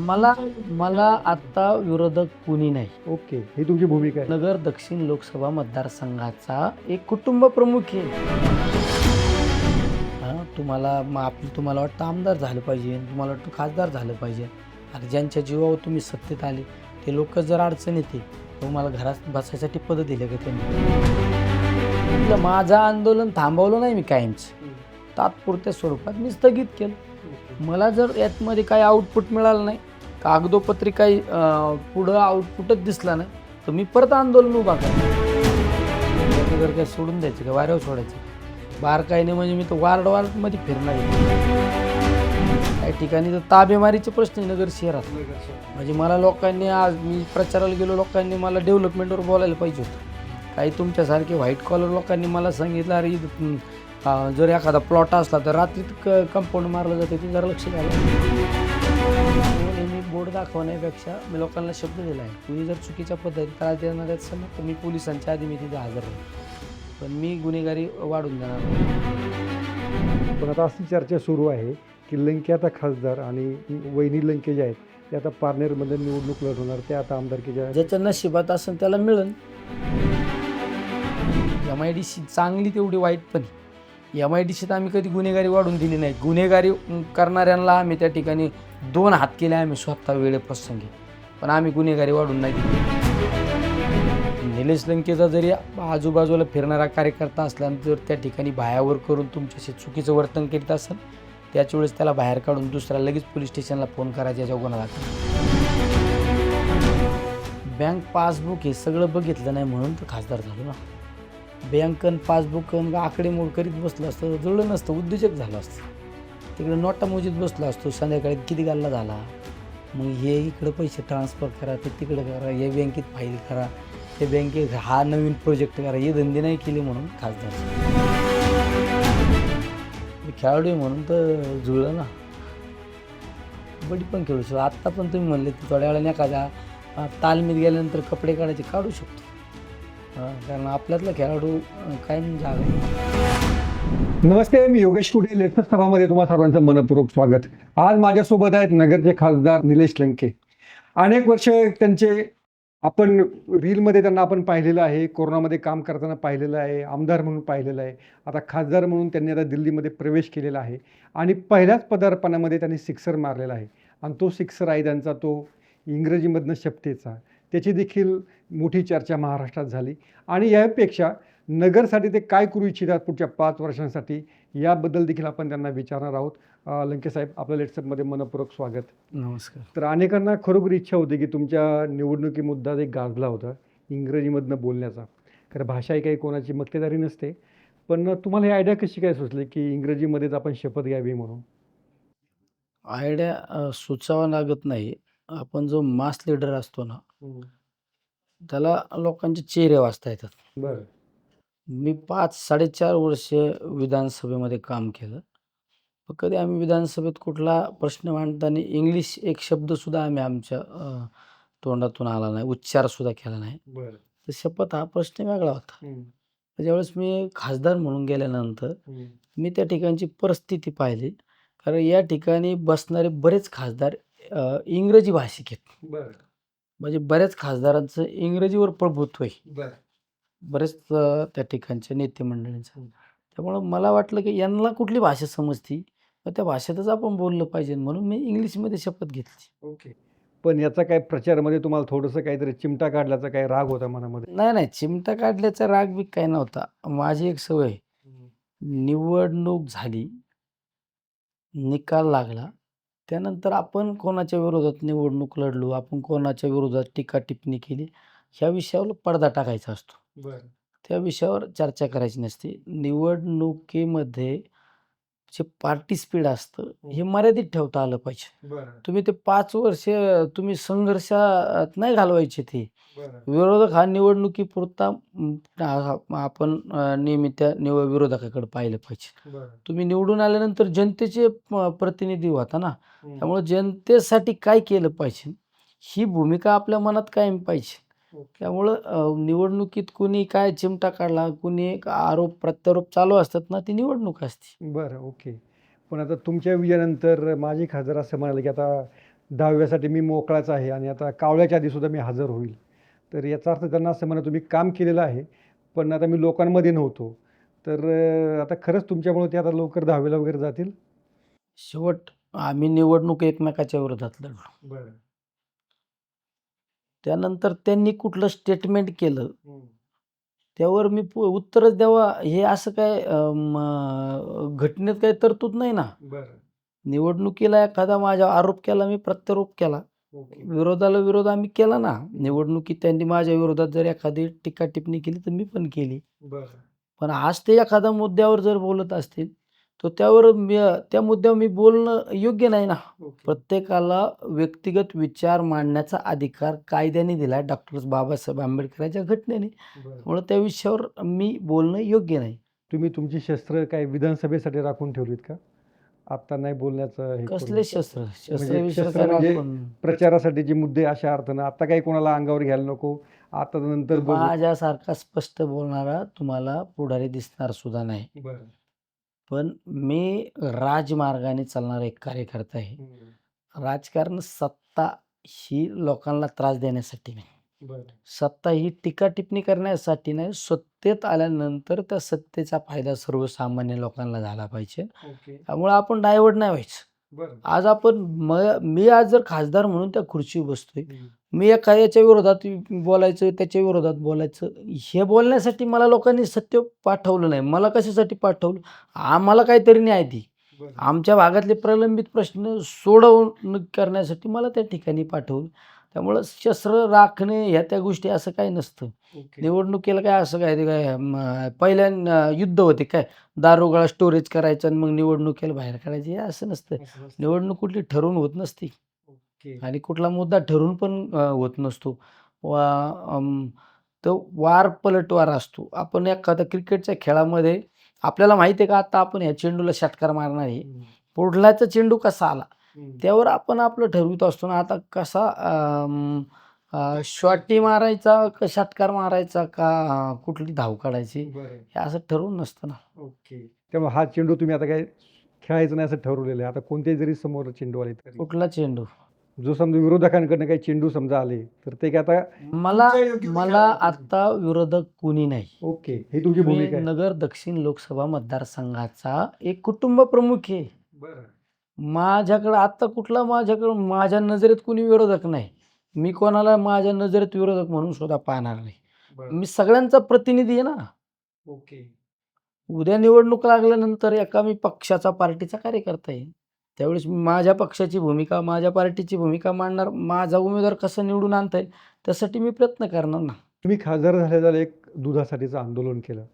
मला मला आता विरोधक कुणी नाही. ओके, ही तुमची भूमिका आहे. नगर दक्षिण लोकसभा मतदारसंघाचा एक कुटुंब प्रमुख आहे. तुम्हाला वाटतं आमदार झालं पाहिजे, तुम्हाला वाटतं खासदार झालं पाहिजे. आणि ज्यांच्या जीवावर तुम्ही सत्तेत आले ते लोक जर अडचण येते, तुम्हाला घरात बसायसाठी पद दिले का त्यांनी? माझं आंदोलन थांबवलं नाही मी कायमच, तात्पुरत्या स्वरूपात मी स्थगित केलं. मला जर यातमध्ये काही आउटपुट मिळालं नाही, कागदोपत्री काही पुढं आउटपुटच दिसला नाही, तर मी परत आंदोलन उभा करतो. जर काही सोडून द्यायचं का वाऱ्यावर सोडायचं बारकाईने, म्हणजे मी तर वार्डमध्ये फिरणार आहे. काही ठिकाणी तर ताबेमारीचे प्रश्न आहे नगर शहरात. म्हणजे मला लोकांनी, आज मी प्रचाराला गेलो, लोकांनी मला डेव्हलपमेंटवर बोलायला पाहिजे होतं. काही तुमच्यासारखे व्हाईट कॉलर लोकांनी मला सांगितलं, अरे जर एखादा प्लॉट असला तर रात्रीत कंपाऊंड मारलं जाते, ते जरा लक्ष द्यायला. नेहमी बोर्ड दाखवण्यापेक्षा मी लोकांना शब्द दिला आहे, तुम्ही जर चुकीच्या पद्धतीने त्रास देणार आहेत समज, तर मी पोलिसांच्या आधी मी तिथे हजर राहील, पण मी गुन्हेगारी वाढून देणार नाही. पण आता अशी चर्चा सुरू आहे की लंके आता खासदार आणि वहिनी लंके जे आहेत ते आता पारनेरमध्ये निवडणूक लढवणार, ते आता आमदारकीच्या. ज्याच्या नशिबात असेल त्याला मिळेल. MIDC चांगली तेवढी वाईट पण MIDCत आम्ही कधी गुन्हेगारी वाढून दिली नाही. गुन्हेगारी करणाऱ्यांना आम्ही त्या ठिकाणी 2 हात केले आम्ही स्वतः वेळेप्रसंगी, पण आम्ही गुन्हेगारी वाढून नाही दिली. निलेश लंकेचा जरी आजूबाजूला फिरणारा कार्यकर्ता असला, जर त्या ठिकाणी बायावर करून तुमच्याशी चुकीचं वर्तन करीत असेल, त्याच वेळेस त्याला बाहेर काढून दुसऱ्या लगेच पोलीस स्टेशनला फोन करायचा, याच्या गुन्हा दाखल. बँक पासबुक हे सगळं बघितलं नाही म्हणून तर खासदार झालो ना. बँक आणि पासबुक आकडेमोड करीत बसलं असतं, जुळलं नसतं, उद्योजक झालं असतं. तिकडे नोटा मोजीत बसलो असतो, संध्याकाळी किती गाल्ला झाला, मग हे इकडं पैसे ट्रान्सफर करा, ते तिकडं करा, हे बँकेत फाईल करा, ते बँकेत हा नवीन प्रोजेक्ट करा, हे धंदे नाही केले म्हणून खासदार. मी खेळाडू आहे म्हणून तर जुळलं ना. कबड्डी पण खेळू शकतो. आत्ता पण तुम्ही म्हणले तर थोड्या वेळाने एखाद्या तालमीत गेल्यानंतर कपडे काढायचे काढू शकतो. कारण आपल्यातला खेळाडू कायम जागा. नमस्ते, मी योगेश कुटे, लेखक सभामध्ये तुम्हा सर्वांचं मनपूर्वक स्वागत. आज माझ्यासोबत आहेत नगरचे खासदार निलेश लंके. अनेक वर्ष त्यांचे आपण रीलमध्ये त्यांना आपण पाहिलेलं आहे, कोरोनामध्ये काम करताना पाहिलेलं आहे, आमदार म्हणून पाहिलेलं आहे, आता खासदार म्हणून त्यांनी आता दिल्लीमध्ये प्रवेश केलेला आहे आणि पहिल्याच पदार्पणामध्ये त्यांनी सिक्सर मारलेला आहे. आणि तो सिक्सर आहे त्यांचा तो इंग्रजीमधनं शपथेचा. त्याची देखील मोठी चर्चा महाराष्ट्रात झाली. आणि यापेक्षा नगरसाठी ते काय करू इच्छितात पुढच्या 5 वर्षांसाठी, याबद्दल देखील आपण त्यांना विचारणार आहोत. लंके साहेब, आपल्या लेट्सअपमध्ये मनपूर्वक स्वागत. नमस्कार. तर अनेकांना खरोखर इच्छा होती की तुमच्या निवडणुकी मुद्दा एक गाजला होता इंग्रजीमधनं बोलण्याचा, कारण भाषा ही काही कोणाची मक्तेदारी नसते. पण तुम्हाला ही आयडिया कशी काय सुचली की इंग्रजीमध्येच आपण शपथ घ्यावी म्हणून? आयडिया सुचावा लागत नाही. आपण जो मास लीडर असतो ना, त्याला लोकांचे चेहरे वाचता येतात. बरं. मी 5-4.5 वर्ष विधानसभेमध्ये काम केलं. पण कधी आम्ही विधानसभेत कुठला प्रश्न मांडताना इंग्लिश एक शब्दसुद्धा आम्ही आमच्या तोंडातून आला नाही, उच्चारसुद्धा केला नाही. बरं. तर शपथ हा प्रश्न वेगळा होता. ज्यावेळेस मी खासदार म्हणून गेल्यानंतर मी त्या ठिकाणची परिस्थिती पाहिली. कारण या ठिकाणी बसणारे बरेच खासदार इंग्रजी भाषिक आहेत. बरं. म्हणजे बऱ्याच खासदारांचं इंग्रजीवर प्रभुत्व आहे. बरं. बरेच त्या ठिकाणच्या नेते मंडळींचं. त्यामुळं मला वाटलं की यांना कुठली भाषा समजती, तर त्या भाषेतच आपण बोललं पाहिजे, म्हणून मी इंग्लिशमध्ये शपथ घेतली. ओके. पण याचा काय प्रचारामध्ये तुम्हाला थोडंसं काहीतरी चिमटा काढल्याचा काही राग होता मनामध्ये? नाही, चिमटा काढल्याचा राग बी काही नव्हता. माझी एक सवय आहे, निवडणूक झाली, निकाल लागला, त्यानंतर आपण कोणाच्या विरोधात निवडणूक लढलो, आपण कोणाच्या विरोधात टीका टिप्पणी केली, ह्या विषयावर पडदा टाकायचा असतो. बरं. त्या विषयावर चर्चा करायची नसते. निवडणुकीमध्ये जे पार्टी स्पीड असतं हे मर्यादित ठेवता आलं पाहिजे. बरं. तुम्ही ते 5 वर्ष तुम्ही संघर्षात नाही घालवायचे ते. बरं. विरोधक हा निवडणुकीपुरता आपण नेहमी त्या विरोधकाकडे पाहिलं पाहिजे. बरं. तुम्ही निवडून आल्यानंतर जनतेचे प्रतिनिधी होता ना, त्यामुळे जनतेसाठी काय केलं पाहिजे ही भूमिका आपल्या मनात कायम पाहिजे. त्यामुळं निवडणुकीत कुणी काय चिमटा काढला, कुणी एक आरोप प्रत्यारोप चालू असतात ना, ती निवडणूक असते. बरं. ओके. पण आता तुमच्या विजयानंतर माजी खासदार असं म्हणाले की आता 10व्यासाठी मी मोकळाच आहे आणि आता कावळ्याच्या आधीसुद्धा मी हजर होईल. तर याचा अर्थ त्यांना असं म्हणा तुम्ही काम केलेलं आहे, पण आता मी लोकांमध्ये नव्हतो. तर आता खरंच तुमच्यामुळे ते आता लवकर 10वीला वगैरे जातील? शेवट आम्ही निवडणूक एकमेकाच्या विरोधात लढलो. बरं. त्यानंतर त्यांनी कुठलं स्टेटमेंट केलं, त्यावर मी उत्तरच द्यावा हे असं काय घटनेत काही तरतूद नाही ना. बरं. निवडणुकीला एखादा माझ्यावर आरोप केला, मी प्रत्यारोप केला. ओके. विरोधाला विरोध आम्ही केला ना. निवडणुकीत त्यांनी माझ्या विरोधात जर एखादी टीका-टिप्पणी केली, तर मी पण केली. बरं. पण आज ते एखाद्या मुद्द्यावर जर बोलत असतील, तर त्यावर त्या मुद्द्यावर मी बोलणं योग्य नाही ना. ओके. प्रत्येकाला व्यक्तिगत विचार मांडण्याचा अधिकार कायद्याने दिला आहे, डॉक्टर बाबासाहेब आंबेडकरांच्या घटनेने. बरं. त्यामुळे त्या विषयावर मी बोलणं योग्य नाही. तुम्ही तुमची शस्त्र काय विधानसभेसाठी राखून ठेवलीत का? आता नाही बोलण्याचं हे करून? कसले शस्त्र? शस्त्र म्हणजे विस्त्र शस्त्र काय म्हणजे राखून? प्रचारासाठीचे मुद्दे अशा अर्थानं आता काही कोणाला अंगावर घ्यायला नको. आता नंतर बघू. माझ्यासारखा स्पष्ट बोलणारा तुम्हाला पुढारी दिसणार सुद्धा नाही. बरं. पण मी राजमार्गाने चालणारा एक कार्यकर्ता आहे. राजकारण सत्ता ही लोकांना त्रास देण्यासाठी नाही. बरं. सत्ता ही टीका-टिप्पणी करण्यासाठी नाही, सत्तेत आल्यानंतर त्या सत्तेचा फायदा सर्वसामान्य लोकांना झाला पाहिजे. ओके. त्यामुळे आपण डायव्हर्ट नाही व्हायचं. बरं. आज आपण मी आज जर खासदार म्हणून त्या खुर्चीवर बसतोय, मी एका याच्या विरोधात बोलायचं, त्याच्या विरोधात बोलायचं, हे बोलण्यासाठी मला लोकांनी सत्य पाठवलं नाही. मला कशासाठी पाठवलं? आम्हाला काहीतरी न्याय दे. बरं. आमच्या भागातले प्रलंबित प्रश्न सोडवणूक करण्यासाठी मला त्या ठिकाणी पाठवलं. त्यामुळं शस्त्र राखणे ह्या त्या गोष्टी असं काही नसतं. ओके. निवडणुकीला काय असं काय ते काय पहिल्या युद्ध होते काय? दारुगोळा स्टोरेज करायचं आणि मग निवडणुकीला बाहेर काढायचं हे असं नसतं. असं नसतं. निवडणूक कुठली ठरवून होत नसते ओके. आणि कुठला मुद्दा ठरवून पण होत नसतो. वा तो वार पलटवार असतो. आपण एखाद्या क्रिकेटच्या खेळामध्ये आपल्याला माहिती आहे का आता आपण ह्या चेंडूला षटकार मारणार आहे. पुढल्याचा चेंडू कसा आला त्यावर आपण आपलं ठरवित असतो ना. आता कसा शॉटी मारायचा का षटकार मारायचा का कुठली धाव काढायची बरं. हे असं ठरवून नसतं ना. ओके. त्यामुळे हा चेंडू तुम्ही आता काय खेळायचं नाही असं ठरवलेलं आहे. आता कोणतेही जरी समोर चेंडू आले तरी कुठला चेंडू? जो समजा विरोधकांकडनं काही चेंडू समजा आले तर ते काय आता मला तुमच्या योग्य मला विचारात आता विरोधक कुणी नाही. ओके. ही तुमची मी भूमिका आहे. नगर दक्षिण लोकसभा मतदारसंघाचा एक कुटुंब प्रमुख आहे. बरं. माझ्याकडं आत्ता माझ्या नजरेत कुणी विरोधक नाही. मी कोणाला माझ्या नजरेत विरोधक म्हणून सुद्धा पाहणार नाही. बरं. मी सगळ्यांचा प्रतिनिधी आहे ना. ओके. उद्या निवडणूक लागल्यानंतर एका मी पक्षाचा पार्टीचा कार्यकर्ता आहे. त्यावेळेस मी माझ्या पक्षाची भूमिका, माझ्या पार्टीची भूमिका मांडणार. माझा उमेदवार कसा निवडून आणता येईल त्यासाठी मी प्रयत्न करणार ना. तुम्ही खासदार झाल्या एक दुधासाठीचं आंदोलन केलं.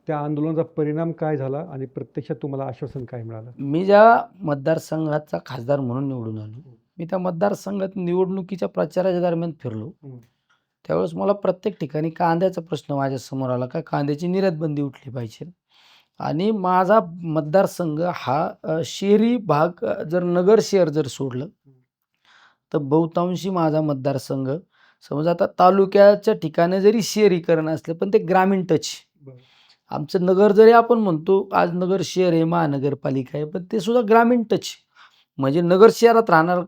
त्या आंदोलनाचा परिणाम काय झाला आणि प्रत्यक्षात तुम्हाला आश्वासन काय मिळालं? मी ज्या मतदारसंघाचा खासदार म्हणून निवडून आलो, मी त्या मतदारसंघात निवडणुकीच्या प्रचाराच्या दरम्यान फिरलो. त्यावेळेस मला प्रत्येक ठिकाणी कांद्याचा प्रश्न माझ्यासमोर आला का कांद्याची निर्यात बंदी उठली पाहिजे. आणि माझा मतदारसंघ हा शहरी भाग जर नगर शहर जर सोडलं तर बहुतांशी माझा मतदारसंघ समजा आता तालुक्याच्या ठिकाणी जरी शहरीकरण असलं पण ते ग्रामीण टच. आमचं नगर जरी आपण म्हणतो आज नगर शहर आहे, महानगरपालिका आहे, पण ते सुद्धा ग्रामीण टच. म्हणजे नगर शहरात राहणार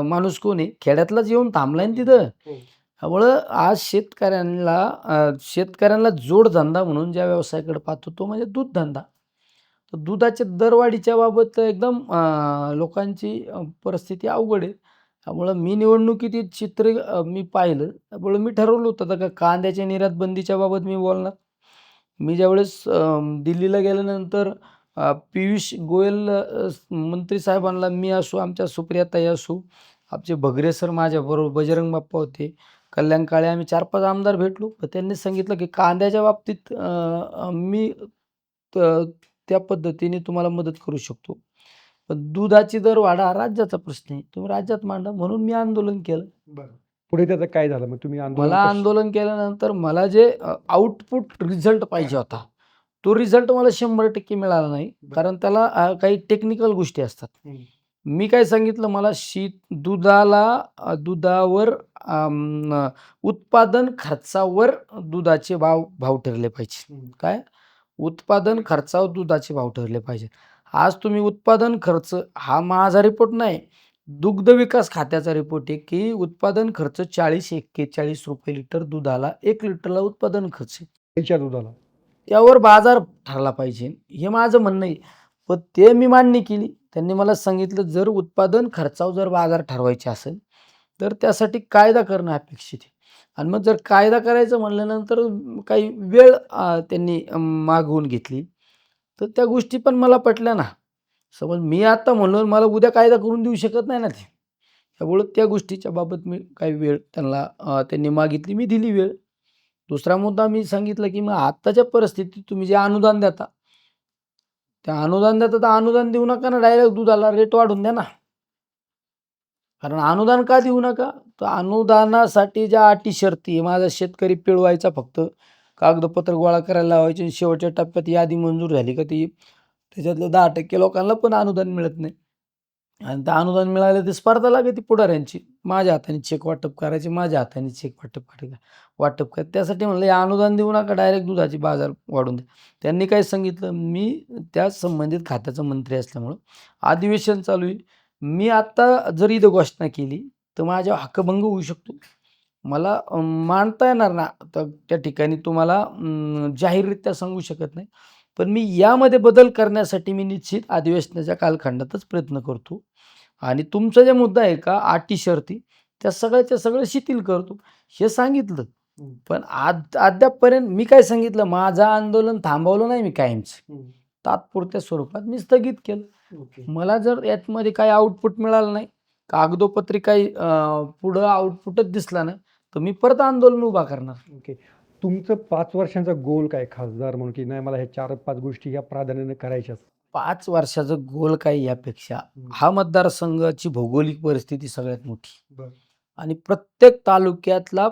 माणूस कोण आहे? खेड्यातलाच येऊन थांबलाय ना तिथं. त्यामुळं आज शेतकऱ्यांना जोडधंदा म्हणून ज्या व्यवसायाकडे पाहतो तो म्हणजे दूधधंदा. तर दुधाच्या दरवाढीच्या बाबत एकदम लोकांची परिस्थिती अवघड आहे. त्यामुळं मी निवडणुकीत चित्र मी पाहिलं. त्यामुळं मी ठरवलं होतं का कांद्याच्या निर्यात बंदीच्या बाबत मी बोलणार. मी ज्यावेळेस दिल्लीला गेल्यानंतर पियुष गोयल मंत्री साहेबांना मी असो, आमच्या सुप्रियाताई असो, आमचे भगरे सर माझ्याबरोबर, बजरंग बाप्पा होते, कल्याण काळे, आम्ही 4-5 आमदार भेटलो. तर त्यांनी सांगितलं की कांद्याच्या बाबतीत मी त्या पद्धतीने तुम्हाला मदत करू शकतो. पण दुधाची दरवाढ हा राज्याचा प्रश्न आहे, तुम्ही राज्यात मांडा. म्हणून मी आंदोलन केलं. पुढे त्याचं काय झालं मग तुम्ही मला आंदोलन केल्यानंतर मला जे आउटपुट रिझल्ट पाहिजे होता तो रिझल्ट मला 100% मिळाला नाही. कारण त्याला काही टेक्निकल गोष्टी असतात. मी काय सांगितलं, मला दुधावर उत्पादन खर्चावर दुधाचे भाव ठरले पाहिजे. काय उत्पादन खर्चावर दुधाचे भाव ठरले पाहिजे. आज तुम्ही उत्पादन खर्च हा माझा रिपोर्ट नाही, दुग्ध विकास खात्याचा रिपोर्ट आहे की उत्पादन खर्च 40-41 रुपये लिटर दुधाला, 1 लिटरला उत्पादन खर्च आहे. गाईच्या दुधाला. त्यावर बाजार ठरला पाहिजे, हे माझं म्हणणं आहे. पण ते मी मान्य केली. त्यांनी मला सांगितलं, जर उत्पादन खर्चावर जर बाजार ठरवायचे असेल, तर त्यासाठी कायदा करणं अपेक्षित आहे. आणि मग जर कायदा करायचं म्हणल्यानंतर काही वेळ त्यांनी मागवून घेतली. तर त्या गोष्टी पण मला पटल्या ना. समज मी आता म्हणलो, मला उद्या कायदा करून देऊ शकत नाही ना ते. त्यामुळं त्या गोष्टीच्या बाबत मी काही वेळ त्यांनी मागितली, मी दिली वेळ. दुसरा मुद्दा मी सांगितलं, की मग आत्ताच्या परिस्थितीत तुम्ही जे अनुदान देता, त्या अनुदान देता तर अनुदान देऊ नका ना, डायरेक्ट दुधाला रेट वाढून द्या ना. कारण अनुदान का देऊ नका? तर अनुदानासाठी ज्या अटी शर्ती आहे, माझा शेतकरी पिळवायचा, फक्त कागदपत्र गोळा करायला लावायचे आणि शेवटच्या टप्प्यात यादी मंजूर झाली का ती त्याच्यातलं 10% लोकांना पण अनुदान मिळत नाही. आणि ते अनुदान मिळालं, ते स्पर्धा लागते पुढाऱ्यांची. माझ्या हाताने चेक वाटप करायचे, माझ्या हाताने चेक वाटप करायचं. त्यासाठी म्हणलं, हे अनुदान देऊ नका, डायरेक्ट दुधाची बाजार वाढून द्या. त्यांनी काय सांगितलं, मी त्या संबंधित खात्याचा मंत्री असल्यामुळं अधिवेशन चालू आहे. मी आत्ता जर इथं घोषणा केली तर माझ्या हक्कभंग होऊ शकतो. मला मांडता येणार ना, तर त्या ठिकाणी तुम्हाला जाहीररित्या सांगू शकत नाही. पण मी यामध्ये बदल करण्यासाठी मी निश्चित अधिवेशनाच्या कालखंडातच प्रयत्न करतो. आणि तुमचा जे मुद्दा आहे का अटी शर्ती, त्या सगळ्याच्या सगळं शिथिल करतो, हे सांगितलं. पण अद्यापपर्यंत मी काय सांगितलं, माझं आंदोलन थांबवलं नाही मी कायमचं. तात्पुरत्या स्वरूपात मी स्थगित केलं. मला जर यामध्ये काही आउटपुट मिळालं नाही, कागदोपत्री काही पुढं आउटपुटच दिसला नाही, तर मी परत आंदोलन उभा करणार. ओके. तुमचं 5 वर्षांचा गोल काय खासदार म्हणून, की नाही मला हे 4-5 गोष्टी ह्या प्राधान्याने करायच्याच? 5 वर्षाचं गोल काय यापेक्षा, हा मतदारसंघाची भौगोलिक परिस्थिती सगळ्यात मोठी आणि प्रत्येक तालुक्यातला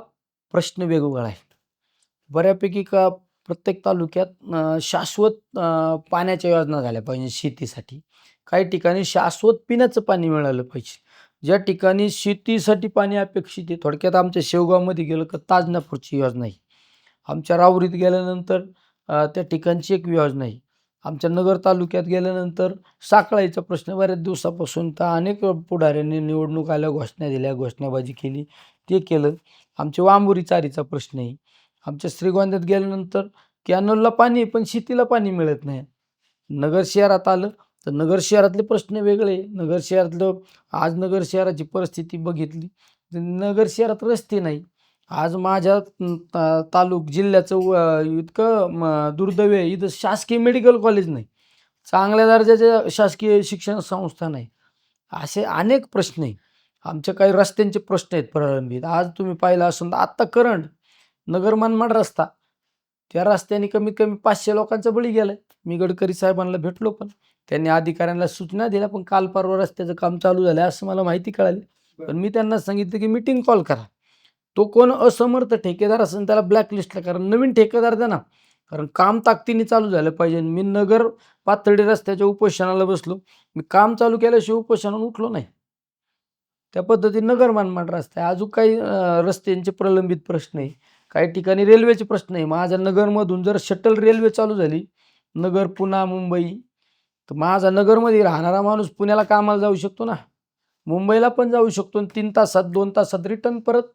प्रश्न वेगवेगळा आहे. बऱ्यापैकी प्रत्येक तालुक्यात शाश्वत पाण्याच्या योजना झाल्या पाहिजे शेतीसाठी. काही ठिकाणी शाश्वत पिण्याचं पाणी मिळालं पाहिजे. ज्या ठिकाणी शेतीसाठी पाणी अपेक्षित आहे, थोडक्यात आमच्या शेवगावमध्ये गेलं का ताजनापूरची योजना आहे. आमच्या राहुरीत गेल्यानंतर त्या ठिकाणची एक योजना आहे. आमच्या नगर तालुक्यात गेल्यानंतर साखळाईचा प्रश्न बऱ्याच दिवसापासून, तर अनेक पुढाऱ्यांनी निवडणूक आल्या, घोषणा दिल्या, घोषणाबाजी केली, ते केलं. आमच्या वांबुरी चारीचा प्रश्न आहे. आमच्या श्रीगोंद्यात गेल्यानंतर कॅनलला पाणी पण शेतीला पाणी मिळत नाही. नगर शहरात आलं तर नगर शहरातले प्रश्न वेगळे. नगर शहराची परिस्थिती बघितली तर नगर शहरात रस्ते नाही. आज माझ्या जिल्ह्याचं इतकं दुर्दैव आहे, इथं शासकीय मेडिकल कॉलेज नाही, चांगल्या दर्जाच्या शासकीय शिक्षण संस्था नाही. असे अनेक प्रश्न आहे. आमच्या काही रस्त्यांचे प्रश्न आहेत प्रलंबित. आज तुम्ही पाहिलं असून आत्ता करंट नगर मनमाड रस्ता, त्या रस्त्याने कमीत कमी 500 लोकांचा बळी गेलाय. मी गडकरी साहेबांना भेटलो, पण त्यांनी अधिकाऱ्यांना सूचना दिल्या, पण काल परवा रस्त्याचं काम चालू झालं असं मला माहिती कळाली. पण मी त्यांना सांगितलं की मीटिंग कॉल करा. तो कोण असमर्थ ठेकेदार असेल त्याला ब्लॅकलिस्टला करा, नवीन ठेकेदार द्या ना. कारण काम ताकदीने चालू झालं पाहिजे. मी नगर पाथर्डी रस्त्याच्या उपोषणाला बसलो, मी काम चालू केल्याशिवाय उपोषणाला उठलो नाही. त्या पद्धतीने नगर मनमाड रस्ता आहे. अजून काही रस्त्यांचे प्रलंबित प्रश्न आहे, काही ठिकाणी रेल्वेचे प्रश्न आहे. माझ्या नगरमधून जर शटल रेल्वे चालू झाली, नगर पुणा मुंबई, तर माझा नगरमध्ये राहणारा माणूस पुण्याला कामाला जाऊ शकतो ना, मुंबईला पण जाऊ शकतो, 3 तासात 2 तासात रिटर्न परत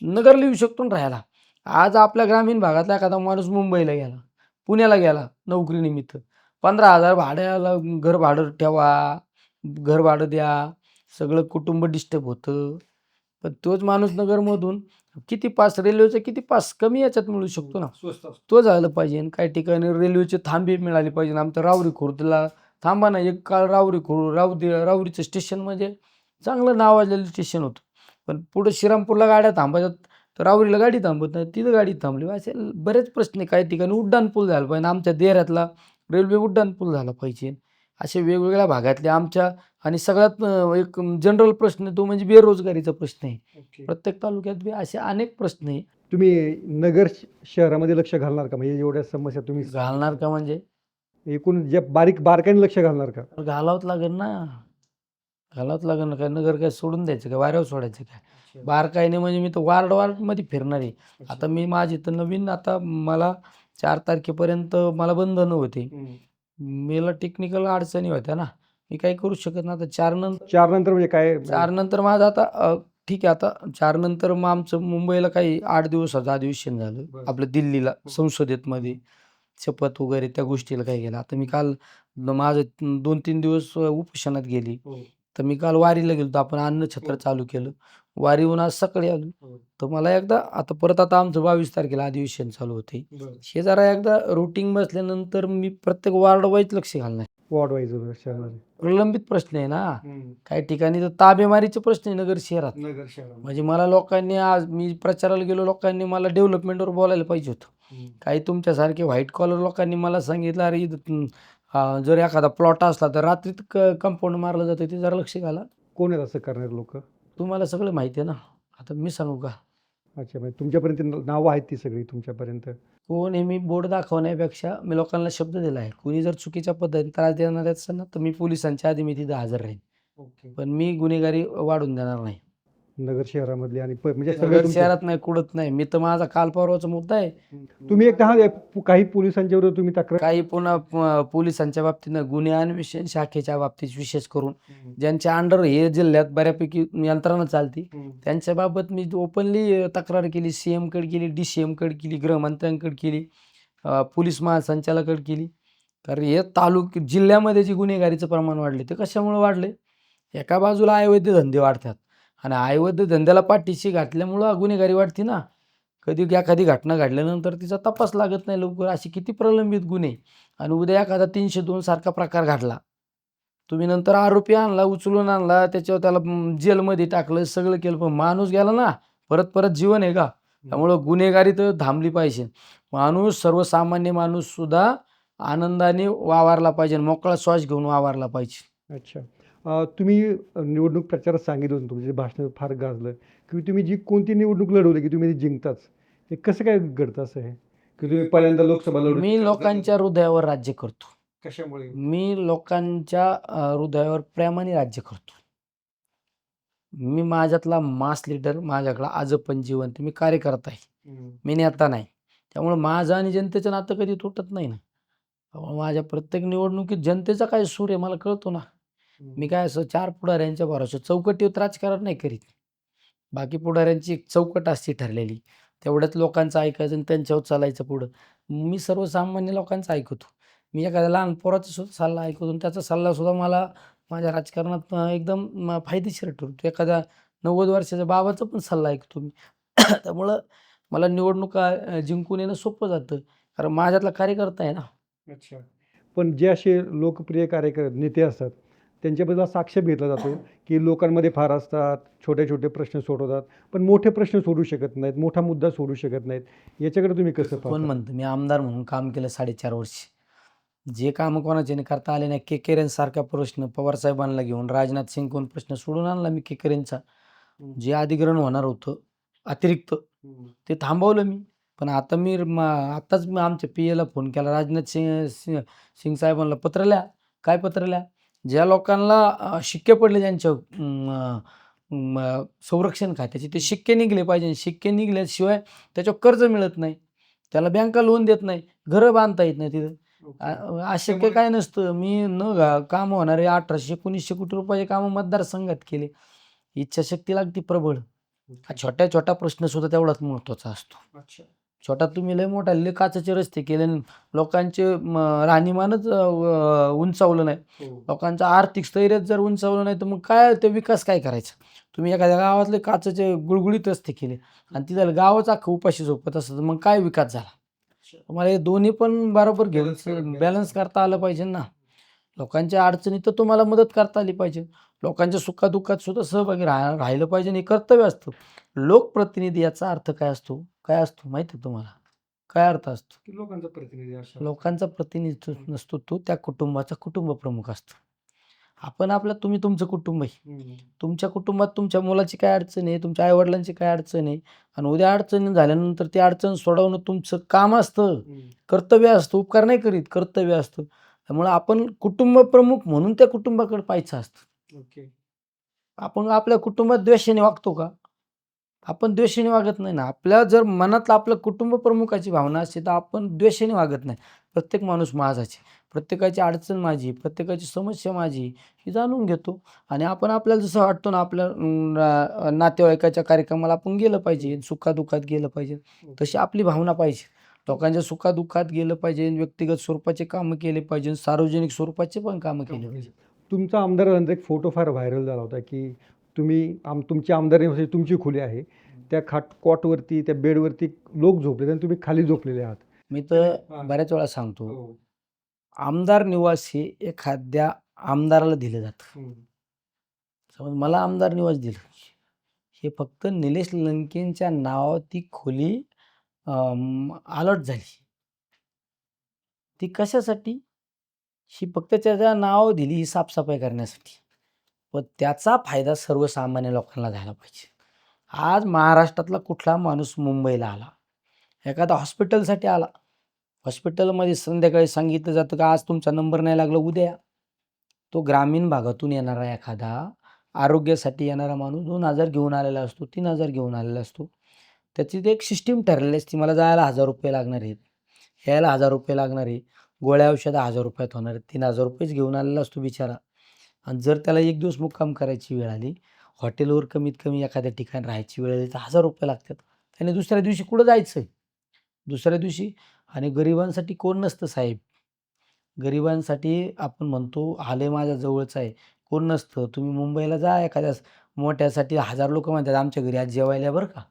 नगरला येऊ शकतो ना राहायला. आज आपल्या ग्रामीण भागातला एखादा माणूस मुंबईला गेला, पुण्याला गेला नोकरीनिमित्त, 15,000 भाड्याला घर भाडं ठेवा, घर भाडं द्या, सगळं कुटुंब डिस्टर्ब होतं. पण तोच माणूस नगरमधून किती पास, रेल्वेचा किती पास कमी याच्यात मिळू शकतो ना, तो झालं पाहिजे. काही ठिकाणी रेल्वेचे थांबे मिळाले पाहिजे. आमच्या राहुरी खुर्दला थांबा ना, एक काळ राहुरीचं स्टेशन म्हणजे चांगलं नावाजलेलं स्टेशन होतं. पण पुढं श्रीरामपूरला गाड्या थांबायच्यात, तर राहुरीला गाडी थांबत नाही, तिथं गाडी थांबली. असे बरेच प्रश्न. काही ठिकाणी उड्डाण पूल झाला पाहिजे, आमच्या देऱ्यातला रेल्वे उड्डाण पूल झाला पाहिजे. असे वेगवेगळ्या भागातले आमच्या. आणि सगळ्यात एक जनरल प्रश्न तो म्हणजे बेरोजगारीचा प्रश्न आहे. प्रत्येक तालुक्यात असे अनेक प्रश्न आहे. तुम्ही नगर शहरामध्ये लक्ष घालणार का? म्हणजे एवढ्या समस्या तुम्ही घालणार का म्हणजे एकूण जे बारकाईने लक्ष घालणार का? घालावंच लागेल ना, घालावंच लागेल ना. काय नगर काय सोडून द्यायचं का, वाऱ्यावर सोडायचं काय? बारकाईने म्हणजे मी तर वार्डमध्ये फिरणार आहे. आता मी माझी तर नवीन, आता मला 4 तारखेपर्यंत मला बंधनं होते, मला टेक्निकल अडचणी होत्या ना, मी काही करू शकत नाही. आता 4 नंतर 4 नंतर म्हणजे काय 4 नंतर माझं आता ठीक आहे, आता 4 नंतर मग आमचं मुंबईला काही 8 दिवसाचं अधिवेशन झालं बरं. आपलं दिल्लीला संसदेत मध्ये शपथ वगैरे त्या गोष्टीला काय केलं. आता मी काल माझं 2-3 दिवस उपोषणात गेली. तर मी काल वारीला गेलो तर आपण अन्नछत्र चालू केलं. वारीहून आज सकाळी आलो. तर मला एकदा आता परत आता आमचं 22 तारखेला अधिवेशन चालू होते. हे जरा एकदा रुटीन बसल्यानंतर मी प्रत्येक वार्ड वाईज लक्ष घालणार. वॉर्ड वाईज शहरामध्ये प्रलंबित प्रश्न आहे ना. काही ठिकाणी तर ताबेमारीचे प्रश्न आहे नगर शहरात. नगर शहरामध्ये म्हणजे मला लोकांनी आज मी प्रचाराला गेलो, लोकांनी मला डेव्हलपमेंटवर बोलायला पाहिजे होतं. काही तुमच्यासारखे व्हाईट कॉलर लोकांनी मला सांगितलं, अरे इथं, जर एखादा प्लॉट असला तर रात्रीत कंपाऊंड मारलं जातं, ते जरा लक्ष घाला. कोण आहेत असं करणारे लोक? तुम्हाला सगळं माहिती आहे ना. आता मी सांगू का अच्छा, म्हणजे तुमच्यापर्यंत नावं आहेत ती सगळी तुमच्यापर्यंत? कोण हे? मी बोर्ड दाखवण्यापेक्षा मी लोकांना शब्द दिला आहे, कुणी जर चुकीच्या पद्धतीने त्रास देणार असेल ना तर मी पोलिसांच्या आधी मी तिथं हजर राहीन. ओके. पण मी गुन्हेगारी वाढून देणार नाही. नगर शहरामधली आणि म्हणजे सगळं नगर तुमचं- शहरात नाही, कुठत नाही. मी तर माझा काल परवाचा मुद्दा आहे. तुम्ही एकदा काही पोलिसांच्या विरोधात तुम्ही तक्रार काही पुन्हा पोलिसांच्या बाबतीनं गुन्हे अन्वेषण शाखेच्या बाबतीत विशेष करून ज्यांच्या अंडर हे जिल्ह्यात बऱ्यापैकी यंत्रणा चालते त्यांच्या बाबत मी ओपनली तक्रार केली. CM कडे केली, DCM कडे केली, गृहमंत्र्यांकडे केली, पोलीस महासंचालकाकडे केली. कारण हे जिल्ह्यामध्ये जे गुन्हेगारीचं प्रमाण वाढले ते कशामुळे वाढले? एका बाजूला अवैध धंदे वाढतात आणि अवैध धंद्याला पाठीशी घातल्यामुळं गुन्हेगारी वाढते ना. कधी एखादी घटना घडल्यानंतर तिचा तपास लागत नाही लवकर. असे किती प्रलंबित गुन्हे. आणि उद्या एखादा 302 सारखा प्रकार घडला, तुम्ही नंतर आरोपी आणला, उचलून आणला, त्याच्यावर त्याला जेलमध्ये टाकलं, सगळं केलं, पण माणूस गेला ना. परत परत जीवन आहे का? त्यामुळं गुन्हेगारी तर थांबली पाहिजे. माणूस, सर्वसामान्य माणूस सुद्धा आनंदाने वावरला पाहिजे, मोकळा श्वास घेऊन वावरला पाहिजे. अच्छा. तुम्ही निवडणूक प्रचारात सांगितलं होतं, तुमचे भाषण फार गाजलं की तुम्ही जी कोणती निवडणूक लढवली की तुम्ही ती जिंकताच. हे कसं काय घडतं असं हे की तुम्ही पहिल्यांदा लोकसभा लढवली? मी लोकांच्या हृदयावर राज्य करतो. कशामुळे? मी लोकांच्या हृदयावर प्रेमाने राज्य करतो. मी माझ्यातला मास लीडर, माझ्याकडं आजं पण जिवंत. मी कार्यकर्ता आहे, मी नेता नाही. त्यामुळं माझं आणि जनतेचं नातं कधी तुटत नाही ना. त्यामुळे माझ्या प्रत्येक निवडणुकीत जनतेचा काय सूर आहे मला कळतो ना. मी काय असं 4 पुढाऱ्यांच्या भरोश्यावर चौकटीवर राजकारण नाही करीत. बाकी पुढाऱ्यांची एक चौकट असते ठरलेली, तेवढ्याच लोकांचं ऐकायचं आणि त्यांच्यावर चालायचं पुढं. मी सर्वसामान्य लोकांचं ऐकतो. मी एखाद्या लहान पोराचा सुद्धा सल्ला ऐकतो आणि त्याचा सल्लासुद्धा मला माझ्या राजकारणात एकदम फायदेशीर ठरतो. एखाद्या 90 वर्षाच्या बाबाचा पण सल्ला ऐकतो मी. त्यामुळं मला निवडणुका जिंकून येणं सोपं जातं, कारण माझ्यातला कार्यकर्ता आहे ना. अच्छा. पण जे असे लोकप्रिय नेते असतात त्यांच्याबद्दल असा आक्षेप घेतला जातो की लोकांमध्ये फार असतात, छोटे छोटे प्रश्न सोडवतात, पण मोठे प्रश्न सोडू शकत नाहीत, मोठा मुद्दा सोडू शकत नाहीत. याच्याकडे तुम्ही कसं कोण पाहता? म्हणतं? मी आमदार म्हणून काम केलं 4.5 वर्ष. जे कामं कोणाच्याने करता आले नाही, केकेरेंसारखा प्रश्न पवारसाहेबांना घेऊन राजनाथ सिंग कोण प्रश्न सोडून आणला मी केकेरेंचा. जे अधिग्रहण होणार होतं अतिरिक्त ते थांबवलं मी. पण आता आत्ताच मी आमच्या PAला फोन केला, राजनाथ सिंग साहेबांना पत्र लिहा. काय पत्र लिहा? ज्या लोकांना शिक्के पडले ज्यांच्या संरक्षण खात्याचे ते शिक्के निघले पाहिजे. शिक्के निघल्याशिवाय त्याच्यावर कर्ज मिळत नाही, त्याला बँका लोन देत नाही, घरं बांधता येत नाही तिथं. अशक्य काय नसतं. मी काम होणारे 1800-1900 कोटी रुपयाचे कामं मतदारसंघात केले. इच्छाशक्ती लागते प्रबळ. हा छोट्या छोटा प्रश्न सुद्धा तेवढाच महत्त्वाचा असतो. छोटा तुम्ही लय मोठा लय काचेचे रस्ते केले, लोकांचे राहणीमानच उंचावलं नाही, लोकांचं आर्थिक स्थैर्यच जर उंचावलं नाही तर मग काय ते विकास काय करायचा? तुम्ही एखाद्या गावातले काचेचे गुळगुळीत रस्ते केले आणि तिथं गावच अख्खं उपाशी झोपत असतं तर मग काय विकास झाला? तुम्हाला हे दोन्ही पण बरोबर घेऊन बॅलन्स करता आलं पाहिजे ना. लोकांच्या अडचणीत तर तुम्हाला मदत करता आली पाहिजे, लोकांच्या सुखादुःखात सुद्धा सहभागी राहिलं पाहिजे. हे कर्तव्य असतं. लोकप्रतिनिधी याचा अर्थ काय असतो? काय असतो माहिती आहे तुम्हाला? काय अर्थ असतो? की लोकांचा प्रतिनिधी असतो. लोकांचा प्रतिनिधी नसतो तो, त्या कुटुंबाचा कुटुंब प्रमुख असतो. आपण तुम्ही तुमचं कुटुंब आहे. तुमच्या कुटुंबात तुमच्या मुलाची काय अडचण आहे, तुमच्या आईवडिलांची काय अडचण आहे आणि उद्या अडचणी झाल्यानंतर ती अडचण सोडवणं तुमचं काम असतं, कर्तव्य असतं. उपकार नाही करीत, कर्तव्य असतं. त्यामुळे आपण कुटुंब प्रमुख म्हणून त्या कुटुंबाकडे पाहायचं असतं. ओके. आपण आपल्या कुटुंबात द्वेषाने वागतो का? आपण द्वेषाने वागत नाही ना. आपल्या जर मनातलं आपलं कुटुंब प्रमुखाची भावना असते तर आपण द्वेषाने वागत नाही. प्रत्येक माणूस माझाच आहे. प्रत्येकाची अडचण माझी, प्रत्येकाची समस्या माझी ही जाणून घेतो आणि आपण आपल्याला जसं वाटतं ना आपल्या नातेवाईकाच्या कार्यक्रमाला आपण गेलं पाहिजे, सुखादुःखात गेलं पाहिजे. तशी आपली भावना पाहिजे. लोकांच्या सुखादुःखात गेलं पाहिजे, व्यक्तिगत स्वरूपाचे कामं केले पाहिजे, सार्वजनिक स्वरूपाचे पण कामं केले पाहिजे. तुमचा आमदार झाल्यानंतर एक फोटो फार व्हायरल झाला होता की तुमची आमदार म्हणजे तुमची खोली आहे, त्या कॉटवरती त्या बेडवरती लोक झोपले आणि तुम्ही खाली झोपलेले आहात. मी तर बऱ्याच वेळा सांगतो, आमदार निवास हे एखाद्या आमदाराला दिलं जातं. समज मला आमदार निवास दिलं, हे फक्त निलेश लंकेंच्या नावावर ती खोली अलॉट झाली. ती कशासाठी? ही फक्त त्याच्या नावावर दिली ही साफसफाई करण्यासाठी. पण त्याचा फायदा सर्वसामान्य लोकांना झाला पाहिजे. आज महाराष्ट्रातला कुठला माणूस मुंबईला आला, एखादा हॉस्पिटलसाठी आला, हॉस्पिटलमध्ये संध्याकाळी सांगितलं जातं का आज तुमचा नंबर नाही लागला उद्या या. तो ग्रामीण भागातून येणारा एखादा आरोग्यासाठी येणारा माणूस 2,000 घेऊन आलेला असतो, 3,000 घेऊन आलेला असतो. त्याची ती एक सिस्टीम ठरलेली असते, मला जायला ₹1,000 लागणार आहेत, यायला ₹1,000 लागणार आहे, गोळ्या औषधं ₹1,000 होणार आहेत. ₹3,000 घेऊन आलेला असतो बिचारा. आणि जर त्याला एक दिवस मुक्काम करायची वेळ आली, हॉटेलवर कमीत कमी एखाद्या ठिकाणी राहायची वेळ आली तर ₹1,000 लागतात. त्याने दुसऱ्या दिवशी कुठं जायचं? दुसऱ्या दिवशी. आणि गरिबांसाठी कोण नसतं साहेब. गरिबांसाठी आपण म्हणतो आले माझ्या जवळचं आहे, कोण नसतं. तुम्ही मुंबईला जा एखाद्या मोठ्यासाठी 1000 लोक म्हणतात आमच्या घरी आज जेवायला या बरं का.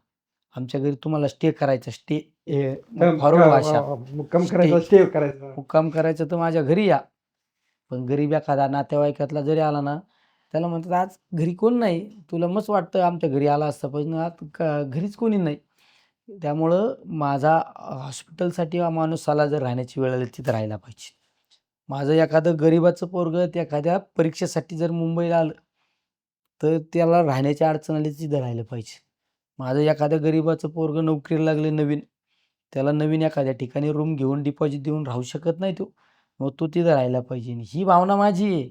आमच्या घरी तुम्हाला स्टे करायचा, स्टे फॉरवर्ड भाषा, मुक्काम करायचा, स्टे करायचा. मुक्काम करायचं तर माझ्या घरी या. पण गरीब एखादा नातेवाईकातला जरी आला ना, त्याला म्हणतात आज घरी कोण नाही, तुला मस्त वाटतं आमच्या घरी आला असता पाहिजे ना, आज घरीच कोणी नाही. त्यामुळं माझा हॉस्पिटलसाठी हा माणूस आला जर राहण्याची वेळ आली तिथं राहायला पाहिजे. माझं एखादं गरिबाचं पोरगं त्या एखाद्या परीक्षेसाठी जर मुंबईला आलं तर त्याला राहण्याची अडचण आली तिथं राहिलं पाहिजे. माझं एखाद्या गरिबाचं पोरगं नोकरीला लागले नवीन, त्याला नवीन एखाद्या ठिकाणी रूम घेऊन डिपॉझिट देऊन राहू शकत नाही तो, मग तो तिथं राहायला पाहिजे. ही भावना माझी आहे,